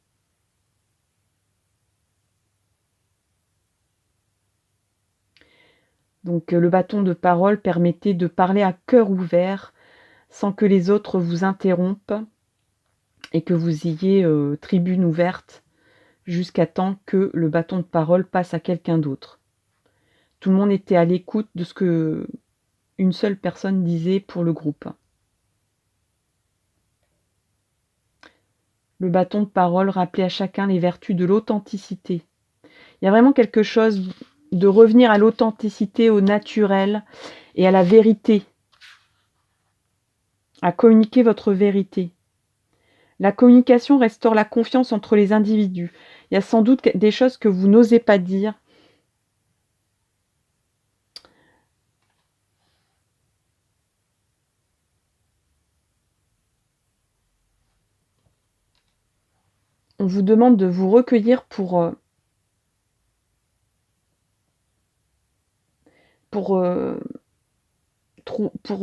Donc le bâton de parole permettait de parler à cœur ouvert sans que les autres vous interrompent et que vous ayez tribune ouverte jusqu'à temps que le bâton de parole passe à quelqu'un d'autre. Tout le monde était à l'écoute de ce que une seule personne disait pour le groupe. Le bâton de parole rappelait à chacun les vertus de l'authenticité. Il y a vraiment quelque chose de revenir à l'authenticité, au naturel et à la vérité, à communiquer votre vérité. La communication restaure la confiance entre les individus. Il y a sans doute des choses que vous n'osez pas dire. On vous demande de vous recueillir pour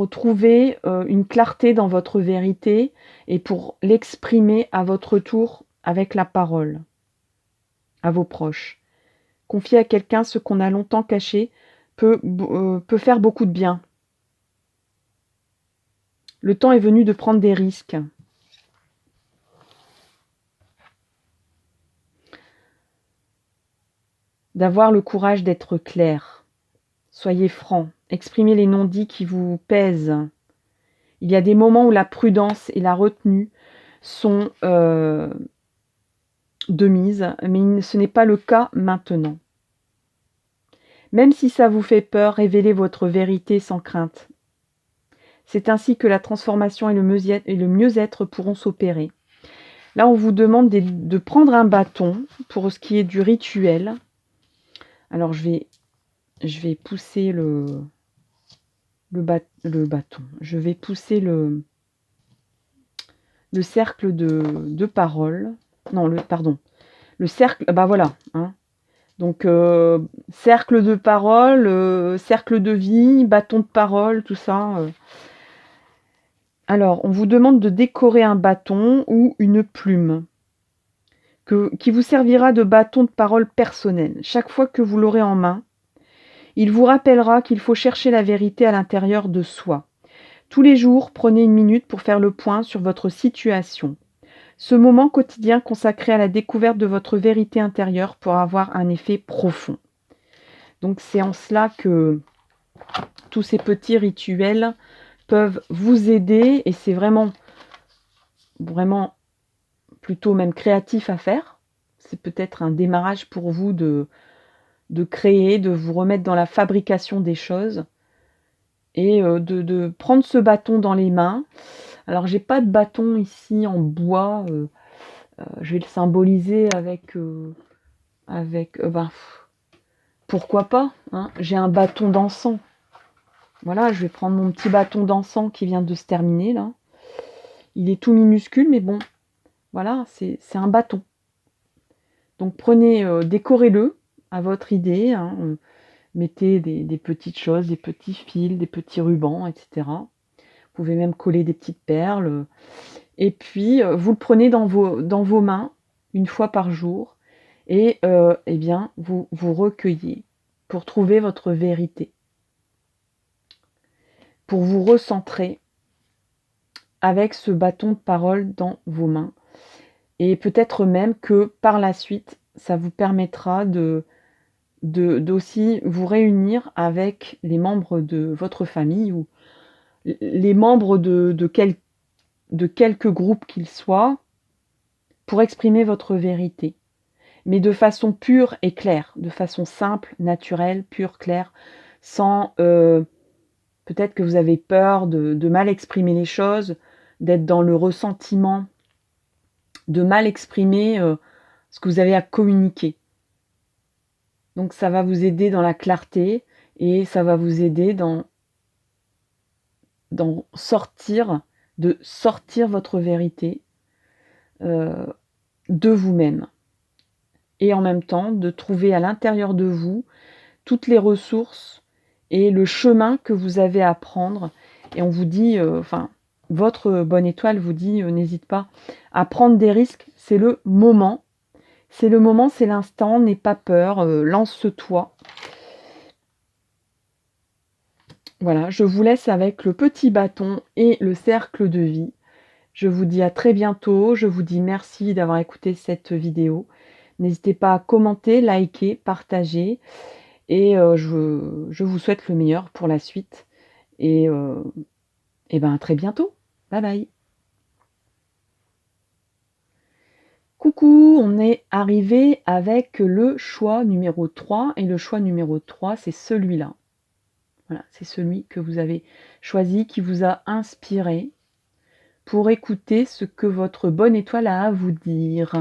trouver une clarté dans votre vérité et pour l'exprimer à votre tour avec la parole, à vos proches. Confier à quelqu'un ce qu'on a longtemps caché peut faire beaucoup de bien. Le temps est venu de prendre des risques. D'avoir le courage d'être clair. Soyez franc, exprimez les non-dits qui vous pèsent. Il y a des moments où la prudence et la retenue sont de mise, mais ce n'est pas le cas maintenant. Même si ça vous fait peur, révélez votre vérité sans crainte. C'est ainsi que la transformation et le mieux-être pourront s'opérer. Là, on vous demande de prendre un bâton pour ce qui est du rituel. Alors, je vais pousser le bâton. Je vais pousser le cercle de parole. Non, le cercle, bah voilà. Hein. Donc, cercle de parole, cercle de vie, bâton de parole, tout ça. Alors, on vous demande de décorer un bâton ou une plume qui vous servira de bâton de parole personnel. Chaque fois que vous l'aurez en main, il vous rappellera qu'il faut chercher la vérité à l'intérieur de soi. Tous les jours, prenez une minute pour faire le point sur votre situation. Ce moment quotidien consacré à la découverte de votre vérité intérieure pour avoir un effet profond. Donc c'est en cela que tous ces petits rituels peuvent vous aider et c'est vraiment plutôt même créatif à faire. C'est peut-être un démarrage pour vous de créer, de vous remettre dans la fabrication des choses et de prendre ce bâton dans les mains. Alors j'ai pas de bâton ici en bois, je vais le symboliser avec pourquoi pas, hein, j'ai un bâton d'encens. Voilà, je vais prendre mon petit bâton d'encens qui vient de se terminer là. Il est tout minuscule, mais bon, voilà, c'est un bâton. Donc prenez, décorez-le à votre idée, hein, mettez des petites choses, des petits fils, des petits rubans, etc. Vous pouvez même coller des petites perles. Et puis, vous le prenez dans vos mains une fois par jour et eh bien, vous vous recueillez pour trouver votre vérité, pour vous recentrer avec ce bâton de parole dans vos mains. Et peut-être même que par la suite, ça vous permettra d'aussi vous réunir avec les membres de votre famille ou les membres de quelques groupes qu'ils soient pour exprimer votre vérité. Mais de façon pure et claire, de façon simple, naturelle, pure, claire, sans peut-être que vous avez peur de mal exprimer les choses, d'être dans le ressentiment, de mal exprimer ce que vous avez à communiquer. Donc ça va vous aider dans la clarté et ça va vous aider de sortir votre vérité de vous-même. Et en même temps, de trouver à l'intérieur de vous toutes les ressources et le chemin que vous avez à prendre. Et on vous dit, votre bonne étoile vous dit, n'hésite pas à prendre des risques, c'est le moment. C'est le moment, c'est l'instant, n'aie pas peur, lance-toi. Voilà, je vous laisse avec le petit bâton et le cercle de vie. Je vous dis à très bientôt. Je vous dis merci d'avoir écouté cette vidéo. N'hésitez pas à commenter, liker, partager et je vous souhaite le meilleur pour la suite et ben, à très bientôt. Bye bye. Coucou, on est arrivé avec le choix numéro 3 et le choix numéro 3, c'est celui-là. Voilà, c'est celui que vous avez choisi, qui vous a inspiré pour écouter ce que votre bonne étoile a à vous dire.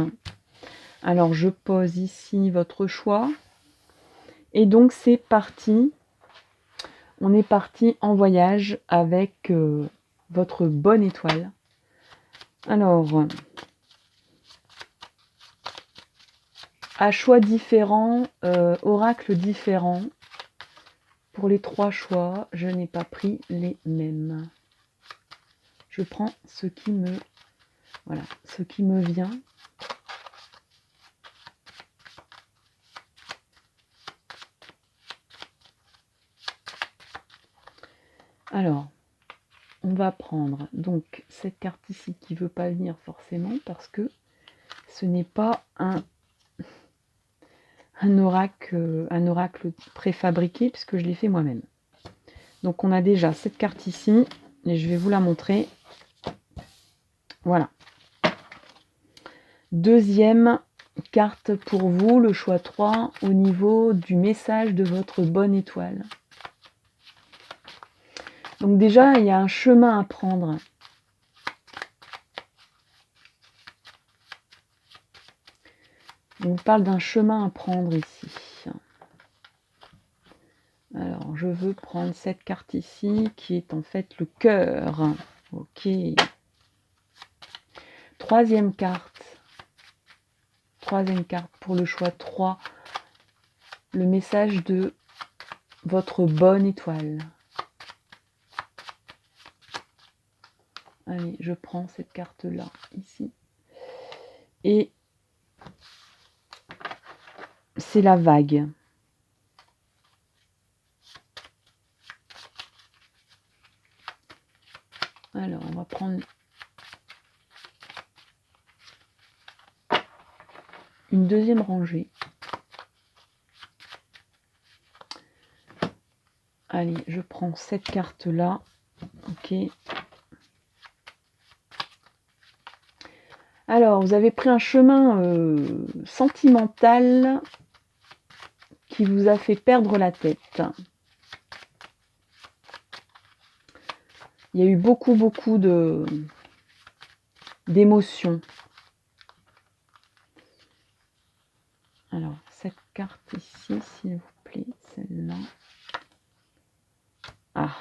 Alors, je pose ici votre choix. Et donc, c'est parti. On est parti en voyage avec votre bonne étoile. Alors, à choix différents, oracles différents. Pour les 3 choix, je n'ai pas pris les mêmes. Je prends ce qui me vient. Alors, on va prendre donc cette carte ici qui ne veut pas venir forcément parce que ce n'est pas un oracle préfabriqué puisque je l'ai fait moi-même. Donc on a déjà cette carte ici et je vais vous la montrer. Voilà. Deuxième carte pour vous, le choix 3 au niveau du message de votre bonne étoile. Donc déjà, il y a un chemin à prendre. On parle d'un chemin à prendre ici. Alors, je veux prendre cette carte ici, qui est en fait le cœur. Ok. Troisième carte. Troisième carte pour le choix 3. Le message de votre bonne étoile. Allez, je prends cette carte-là, ici. Et c'est la vague. Alors, on va prendre une deuxième rangée. Allez, je prends cette carte-là. Ok. Alors, vous avez pris un chemin sentimental qui vous a fait perdre la tête. Il y a eu beaucoup d'émotions. Alors, cette carte ici, s'il vous plaît, celle-là. Ah.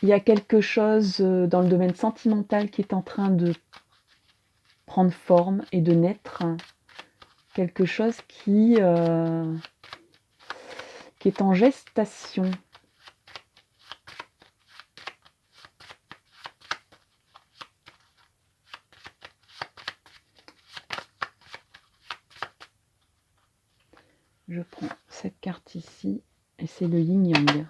Il y a quelque chose dans le domaine sentimental qui est en train de prendre forme et de naître. Quelque chose qui est en gestation. Je prends cette carte ici et c'est le yin-yang.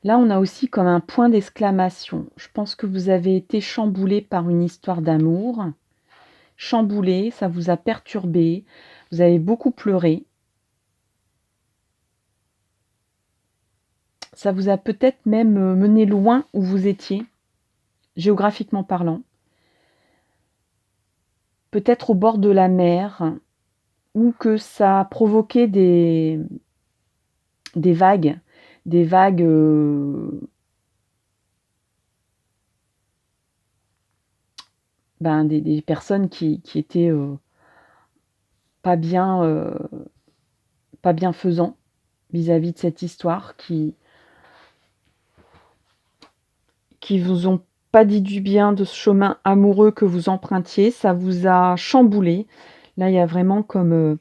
Là, on a aussi comme un point d'exclamation. Je pense que vous avez été chamboulé par une histoire d'amour. Chamboulé, ça vous a perturbé. Vous avez beaucoup pleuré. Ça vous a peut-être même mené loin où vous étiez, géographiquement parlant. Peut-être au bord de la mer, ou que ça a provoqué des vagues. Des vagues des personnes qui étaient pas bienfaisants vis-à-vis de cette histoire, qui vous ont pas dit du bien de ce chemin amoureux que vous empruntiez, ça vous a chamboulé. Là, il y a vraiment comme,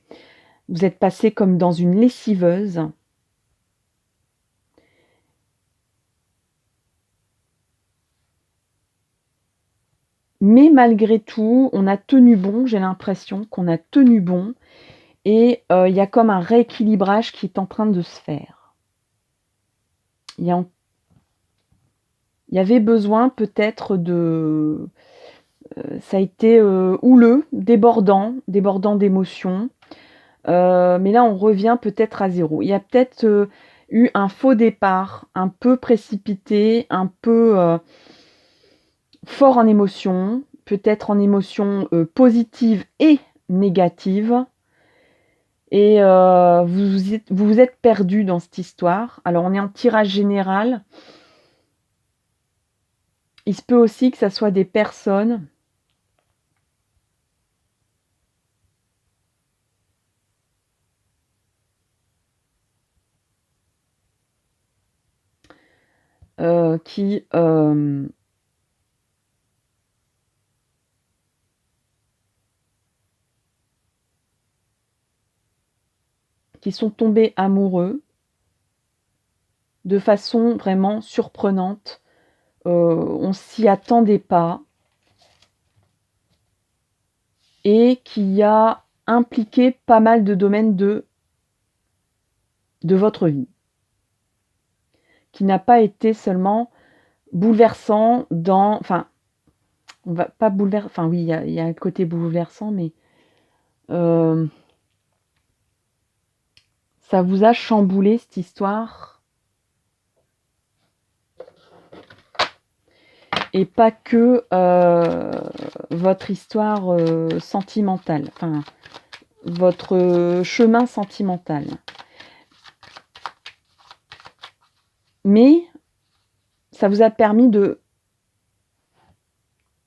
vous êtes passé comme dans une lessiveuse. Mais malgré tout, on a tenu bon, j'ai l'impression qu'on a tenu bon et il y a comme un rééquilibrage qui est en train de se faire. Il y avait besoin peut-être de... ça a été houleux, débordant d'émotions. Mais là, on revient peut-être à zéro. Il y a peut-être eu un faux départ, un peu précipité, un peu fort en émotion, peut-être en émotion positive et négative. Et vous vous êtes perdu dans cette histoire. Alors, on est en tirage général. Il se peut aussi que ça soit des personnes qui sont tombés amoureux de façon vraiment surprenante. On s'y attendait pas. Et qui a impliqué pas mal de domaines de votre vie. Qui n'a pas été seulement bouleversant dans... Enfin, on va pas bouleverser... Enfin oui, il y a un côté bouleversant, mais... ça vous a chamboulé cette histoire. Et pas que votre histoire sentimentale. Enfin, votre chemin sentimental. Mais ça vous a permis de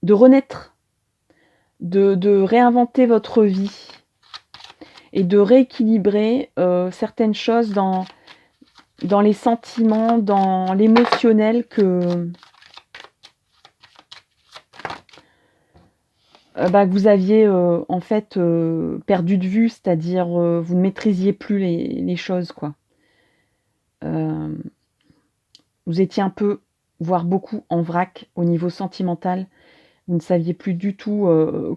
renaître, de réinventer votre vie et de rééquilibrer certaines choses dans les sentiments, dans l'émotionnel que vous aviez en fait perdu de vue, c'est-à-dire vous ne maîtrisiez plus les choses, quoi. Vous étiez un peu, voire beaucoup, en vrac au niveau sentimental. Vous ne saviez plus du tout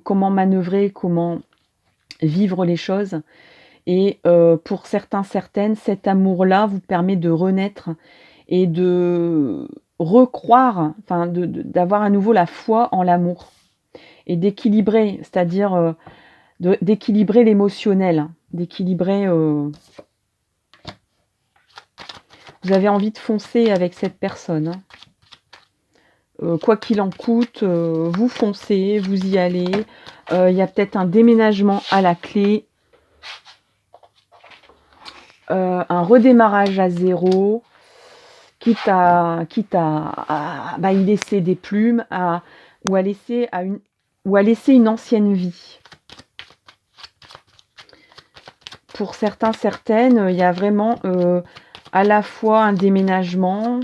comment manœuvrer, comment vivre les choses. Et pour certains, certaines, cet amour-là vous permet de renaître et de recroire, enfin d'avoir à nouveau la foi en l'amour. Et d'équilibrer, c'est-à-dire d'équilibrer l'émotionnel, d'équilibrer... Vous avez envie de foncer avec cette personne. Quoi qu'il en coûte, vous foncez, vous y allez. Il y a peut-être un déménagement à la clé. Un redémarrage à zéro. Quitte à y laisser des plumes, ou à laisser une ancienne vie. Pour certains, certaines, il y a vraiment à la fois un déménagement,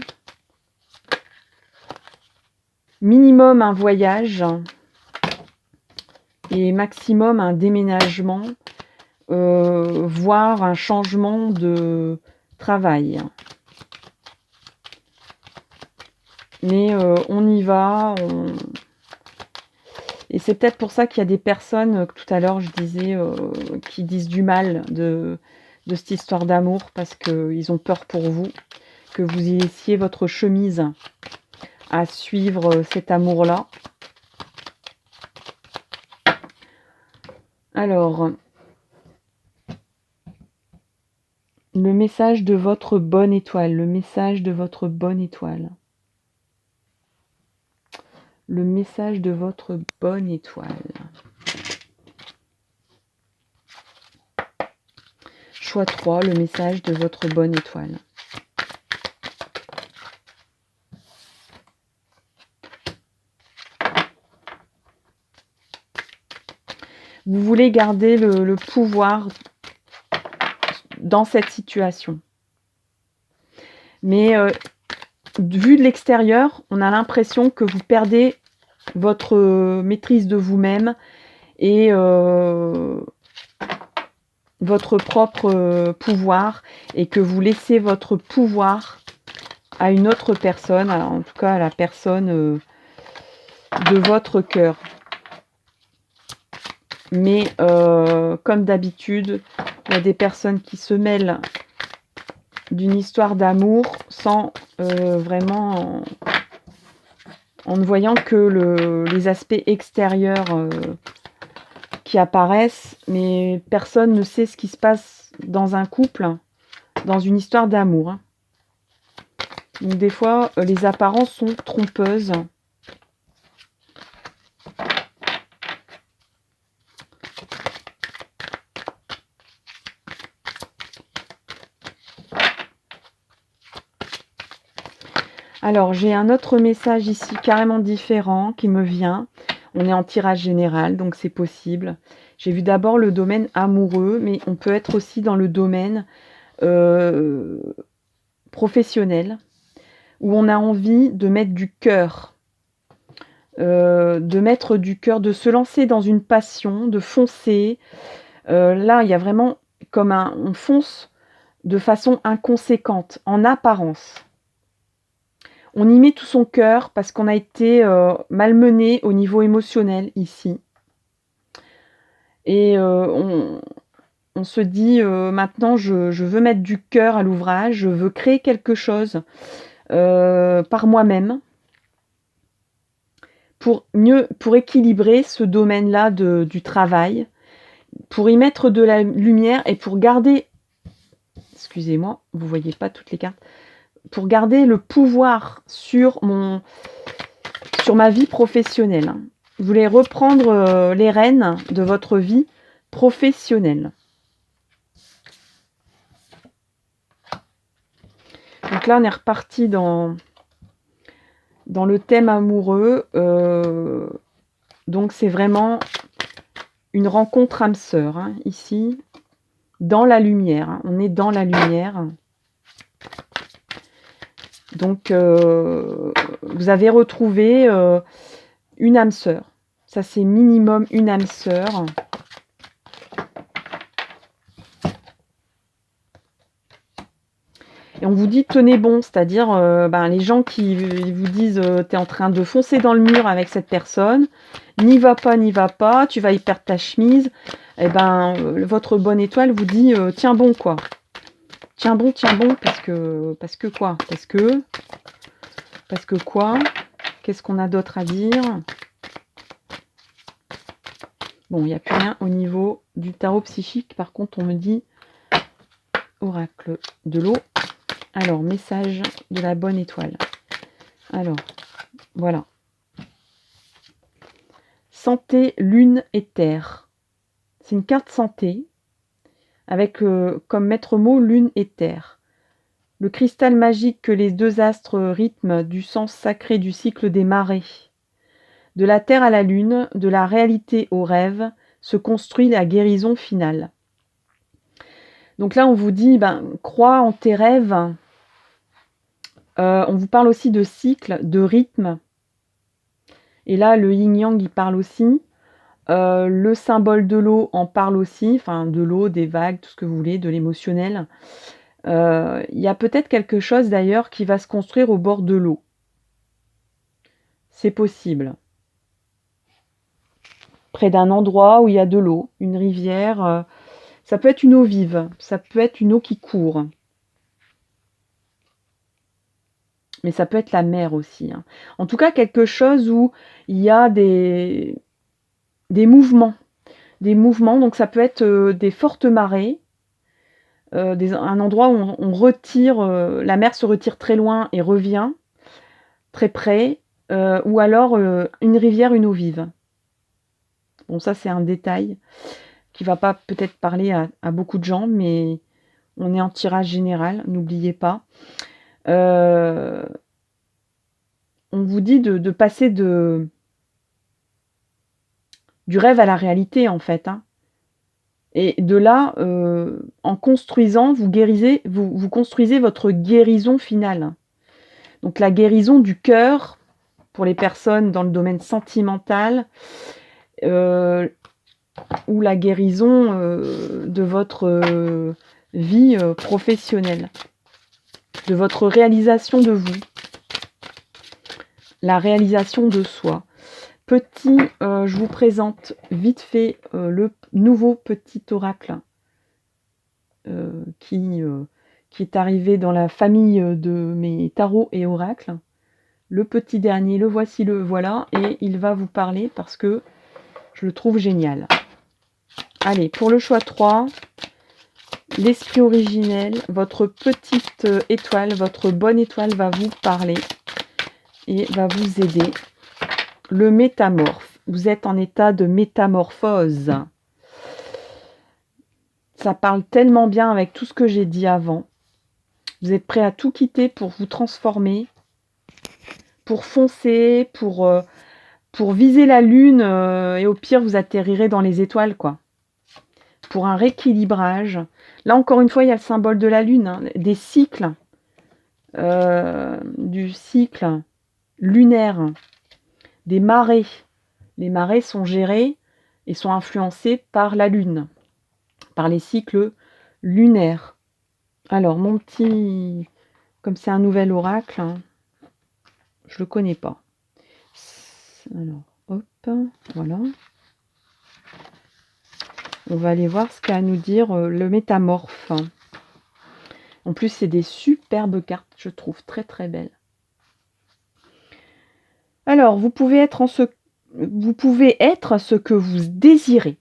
minimum un voyage et maximum un déménagement, voire un changement de travail. Mais on y va. Et c'est peut-être pour ça qu'il y a des personnes, que tout à l'heure je disais, qui disent du mal de cette histoire d'amour, parce qu'ils ont peur pour vous, que vous y laissiez votre chemise à suivre cet amour-là. Alors, le message de votre bonne étoile, le message de votre bonne étoile. Le message de votre bonne étoile. Choix 3, le message de votre bonne étoile. Vous voulez garder le pouvoir dans cette situation. Mais vu de l'extérieur, on a l'impression que vous perdez votre maîtrise de vous-même et votre propre pouvoir, et que vous laissez votre pouvoir à une autre personne, en tout cas à la personne de votre cœur. Mais comme d'habitude, il y a des personnes qui se mêlent d'une histoire d'amour sans vraiment en ne voyant que les aspects extérieurs qui apparaissent, mais personne ne sait ce qui se passe dans un couple, dans une histoire d'amour, hein. Donc des fois, les apparences sont trompeuses. Alors, j'ai un autre message ici, carrément différent, qui me vient. On est en tirage général, donc c'est possible. J'ai vu d'abord le domaine amoureux, mais on peut être aussi dans le domaine professionnel, où on a envie de mettre du cœur, de se lancer dans une passion, de foncer. Là, il y a vraiment comme on fonce de façon inconséquente, en apparence. On y met tout son cœur parce qu'on a été malmené au niveau émotionnel ici. Et on se dit maintenant je veux mettre du cœur à l'ouvrage, je veux créer quelque chose par moi-même pour équilibrer ce domaine-là du travail, pour y mettre de la lumière et pour garder, excusez-moi, vous voyez pas toutes les cartes, pour garder le pouvoir sur ma vie professionnelle. Vous voulez reprendre les rênes de votre vie professionnelle. Donc là, on est reparti dans le thème amoureux. Donc c'est vraiment une rencontre âme sœur, hein, ici, dans la lumière. Hein. On est dans la lumière. Donc vous avez retrouvé une âme sœur. Ça, c'est minimum une âme sœur. Et on vous dit tenez bon, c'est-à-dire les gens qui vous disent tu es en train de foncer dans le mur avec cette personne, n'y va pas, tu vas y perdre ta chemise, et votre bonne étoile vous dit tiens bon quoi. Tiens bon, parce que quoi? Parce que quoi? Qu'est-ce qu'on a d'autre à dire? Bon, il n'y a plus rien au niveau du tarot psychique. Par contre, on me dit oracle de l'eau. Alors, message de la bonne étoile. Alors, voilà. Santé, lune et terre. C'est une carte santé avec comme maître mot lune et terre. Le cristal magique que les deux astres rythment du sens sacré du cycle des marées. De la terre à la lune, de la réalité au rêve, se construit la guérison finale. Donc là, on vous dit, crois en tes rêves. On vous parle aussi de cycle, de rythme. Et là, le yin-yang, il parle aussi. Le symbole de l'eau en parle aussi. Enfin, de l'eau, des vagues, tout ce que vous voulez, de l'émotionnel. Il y a peut-être quelque chose d'ailleurs qui va se construire au bord de l'eau. C'est possible. Près d'un endroit où il y a de l'eau, une rivière. Ça peut être une eau vive, ça peut être une eau qui court. Mais ça peut être la mer aussi. Hein. En tout cas, quelque chose où il y a des mouvements. Des mouvements, donc ça peut être des fortes marées. Un endroit où on retire, la mer se retire très loin et revient très près. Ou alors une rivière, une eau vive. Bon, ça c'est un détail qui ne va pas peut-être parler à beaucoup de gens, mais on est en tirage général, n'oubliez pas. On vous dit de passer du rêve à la réalité, en fait. Hein. Et de là, en construisant, vous construisez votre guérison finale. Donc la guérison du cœur pour les personnes dans le domaine sentimental ou la guérison de votre vie professionnelle, de votre réalisation de vous, la réalisation de soi. Je vous présente vite fait le nouveau petit oracle qui est arrivé dans la famille de mes tarots et oracles. Le petit dernier, le voici, le voilà, et il va vous parler parce que je le trouve génial. Allez, pour le choix 3, l'esprit originel, votre petite étoile, votre bonne étoile va vous parler et va vous aider. Le métamorphe, vous êtes en état de métamorphose. Ça parle tellement bien avec tout ce que j'ai dit avant. Vous êtes prêt à tout quitter pour vous transformer, pour foncer, pour viser la lune et au pire vous atterrirez dans les étoiles quoi. Pour un rééquilibrage. Là encore une fois il y a le symbole de la lune, hein, des cycles, du cycle lunaire, des marées. Les marées sont gérées et sont influencées par la lune, par les cycles lunaires. Alors mon petit, comme c'est un nouvel oracle, hein, je le connais pas. Alors hop, voilà. On va aller voir ce qu'a à nous dire le métamorphe. En plus, c'est des superbes cartes, je trouve très très belles. Alors, vous pouvez être ce que vous désirez.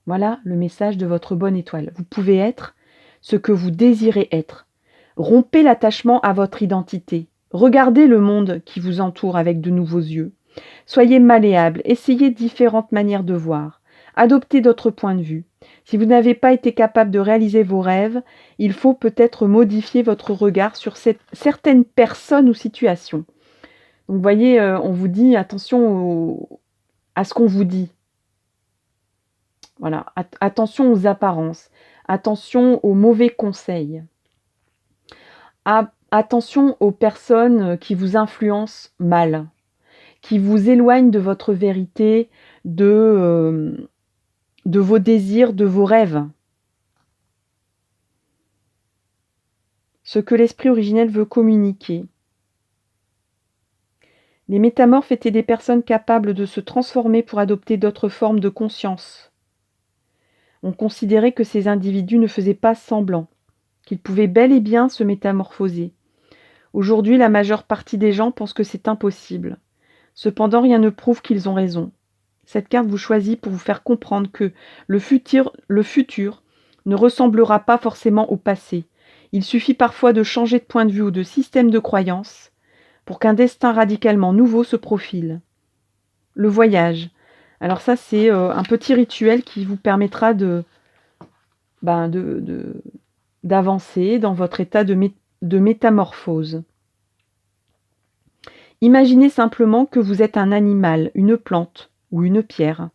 Voilà le message de votre bonne étoile. Vous pouvez être ce que vous désirez être. Rompez l'attachement à votre identité. Regardez le monde qui vous entoure avec de nouveaux yeux. Soyez malléable, essayez différentes manières de voir. Adoptez d'autres points de vue. Si vous n'avez pas été capable de réaliser vos rêves, il faut peut-être modifier votre regard sur certaines personnes ou situations. Donc vous voyez, on vous dit attention à ce qu'on vous dit. Voilà, attention aux apparences, attention aux mauvais conseils. Attention aux personnes qui vous influencent mal, qui vous éloignent de votre vérité, de vos désirs, de vos rêves. Ce que l'esprit originel veut communiquer. Les métamorphes étaient des personnes capables de se transformer pour adopter d'autres formes de conscience. On considérait que ces individus ne faisaient pas semblant, qu'ils pouvaient bel et bien se métamorphoser. Aujourd'hui, la majeure partie des gens pensent que c'est impossible. Cependant, rien ne prouve qu'ils ont raison. Cette carte vous choisit pour vous faire comprendre que le futur ne ressemblera pas forcément au passé. Il suffit parfois de changer de point de vue ou de système de croyance pour qu'un destin radicalement nouveau se profile. Le voyage. Alors ça, c'est un petit rituel qui vous permettra d'avancer dans votre état de métamorphose. Imaginez simplement que vous êtes un animal, une plante ou une pierre.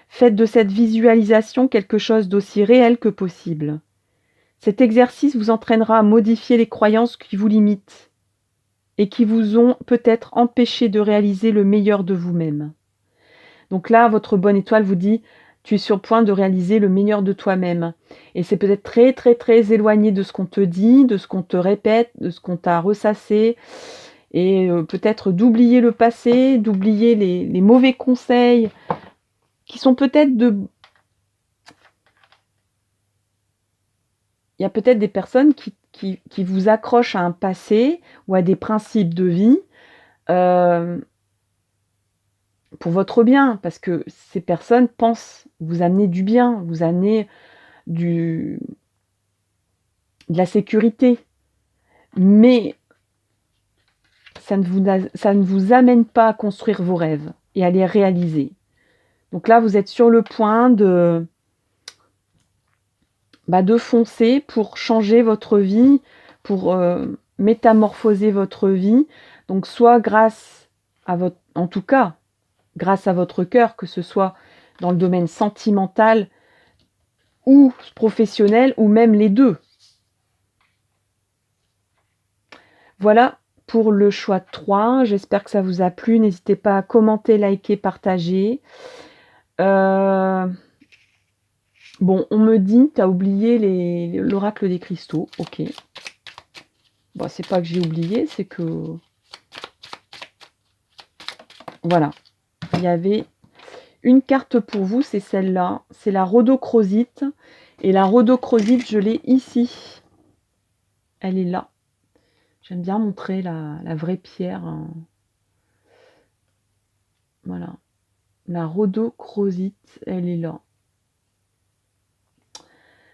Faites de cette visualisation quelque chose d'aussi réel que possible. Cet exercice vous entraînera à modifier les croyances qui vous limitent et qui vous ont peut-être empêché de réaliser le meilleur de vous-même. Donc là, votre bonne étoile vous dit « Tu es sur le point de réaliser le meilleur de toi-même ». Et c'est peut-être très, très, très éloigné de ce qu'on te dit, de ce qu'on te répète, de ce qu'on t'a ressassé. Et peut-être d'oublier le passé, d'oublier les mauvais conseils qui sont peut-être de... Il y a peut-être des personnes qui vous accrochent à un passé ou à des principes de vie pour votre bien, parce que ces personnes pensent vous amener du bien, vous amener de la sécurité. Mais ça ne vous amène pas à construire vos rêves et à les réaliser. Donc là, vous êtes sur le point de foncer pour changer votre vie, pour métamorphoser votre vie. Donc soit grâce à en tout cas, grâce à votre cœur, que ce soit dans le domaine sentimental ou professionnel, ou même les deux. Voilà pour le choix de 3. J'espère que ça vous a plu. N'hésitez pas à commenter, liker, partager. Bon, on me dit, tu as oublié l'oracle des cristaux. Ok. Bon, c'est pas que j'ai oublié, c'est que... Voilà. Il y avait une carte pour vous, c'est celle-là. C'est la rhodochrosite. Et la rhodochrosite, je l'ai ici. Elle est là. J'aime bien montrer la vraie pierre. Voilà. La rhodochrosite, elle est là.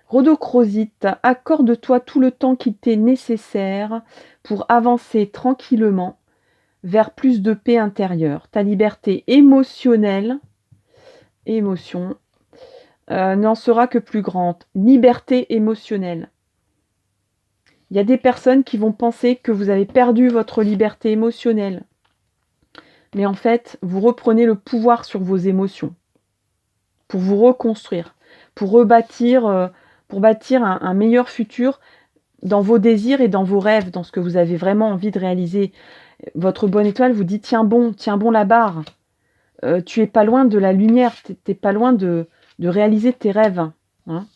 Rhodochrosite, accorde-toi tout le temps qui t'est nécessaire pour avancer tranquillement vers plus de paix intérieure. Ta liberté émotionnelle, n'en sera que plus grande. Liberté émotionnelle. Il y a des personnes qui vont penser que vous avez perdu votre liberté émotionnelle. Mais en fait, vous reprenez le pouvoir sur vos émotions pour vous reconstruire, pour rebâtir, pour bâtir un meilleur futur dans vos désirs et dans vos rêves, dans ce que vous avez vraiment envie de réaliser. Votre bonne étoile vous dit tiens bon la barre. Tu es pas loin de la lumière, t'es pas loin de réaliser tes rêves, hein,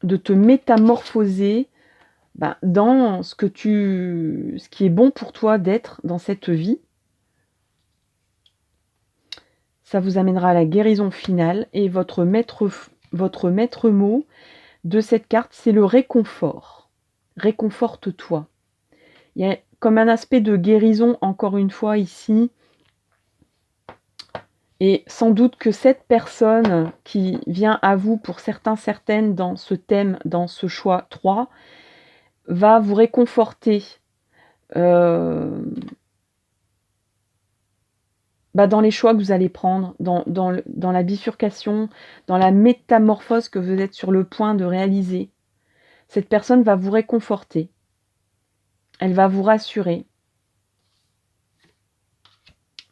de te métamorphoser dans ce qui est bon pour toi d'être dans cette vie. Ça vous amènera à la guérison finale et votre maître mot de cette carte, c'est le réconfort. Réconforte-toi. Il y a comme un aspect de guérison, encore une fois, ici. Et sans doute que cette personne qui vient à vous, pour certains, certaines, dans ce thème, dans ce choix 3, va vous réconforter dans les choix que vous allez prendre, dans la bifurcation, dans la métamorphose que vous êtes sur le point de réaliser. Cette personne va vous réconforter. Elle va vous rassurer.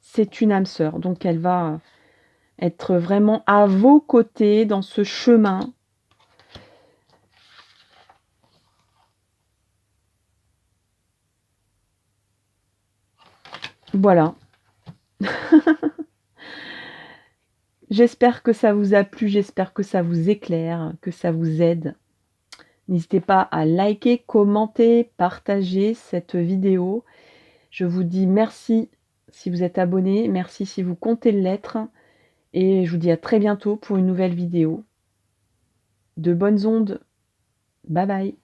C'est une âme sœur, donc elle va être vraiment à vos côtés dans ce chemin. Voilà. J'espère que ça vous a plu, j'espère que ça vous éclaire, que ça vous aide. N'hésitez pas à liker, commenter, partager cette vidéo. Je vous dis merci si vous êtes abonné, merci si vous comptez l'être. Et je vous dis à très bientôt pour une nouvelle vidéo. De bonnes ondes. Bye bye.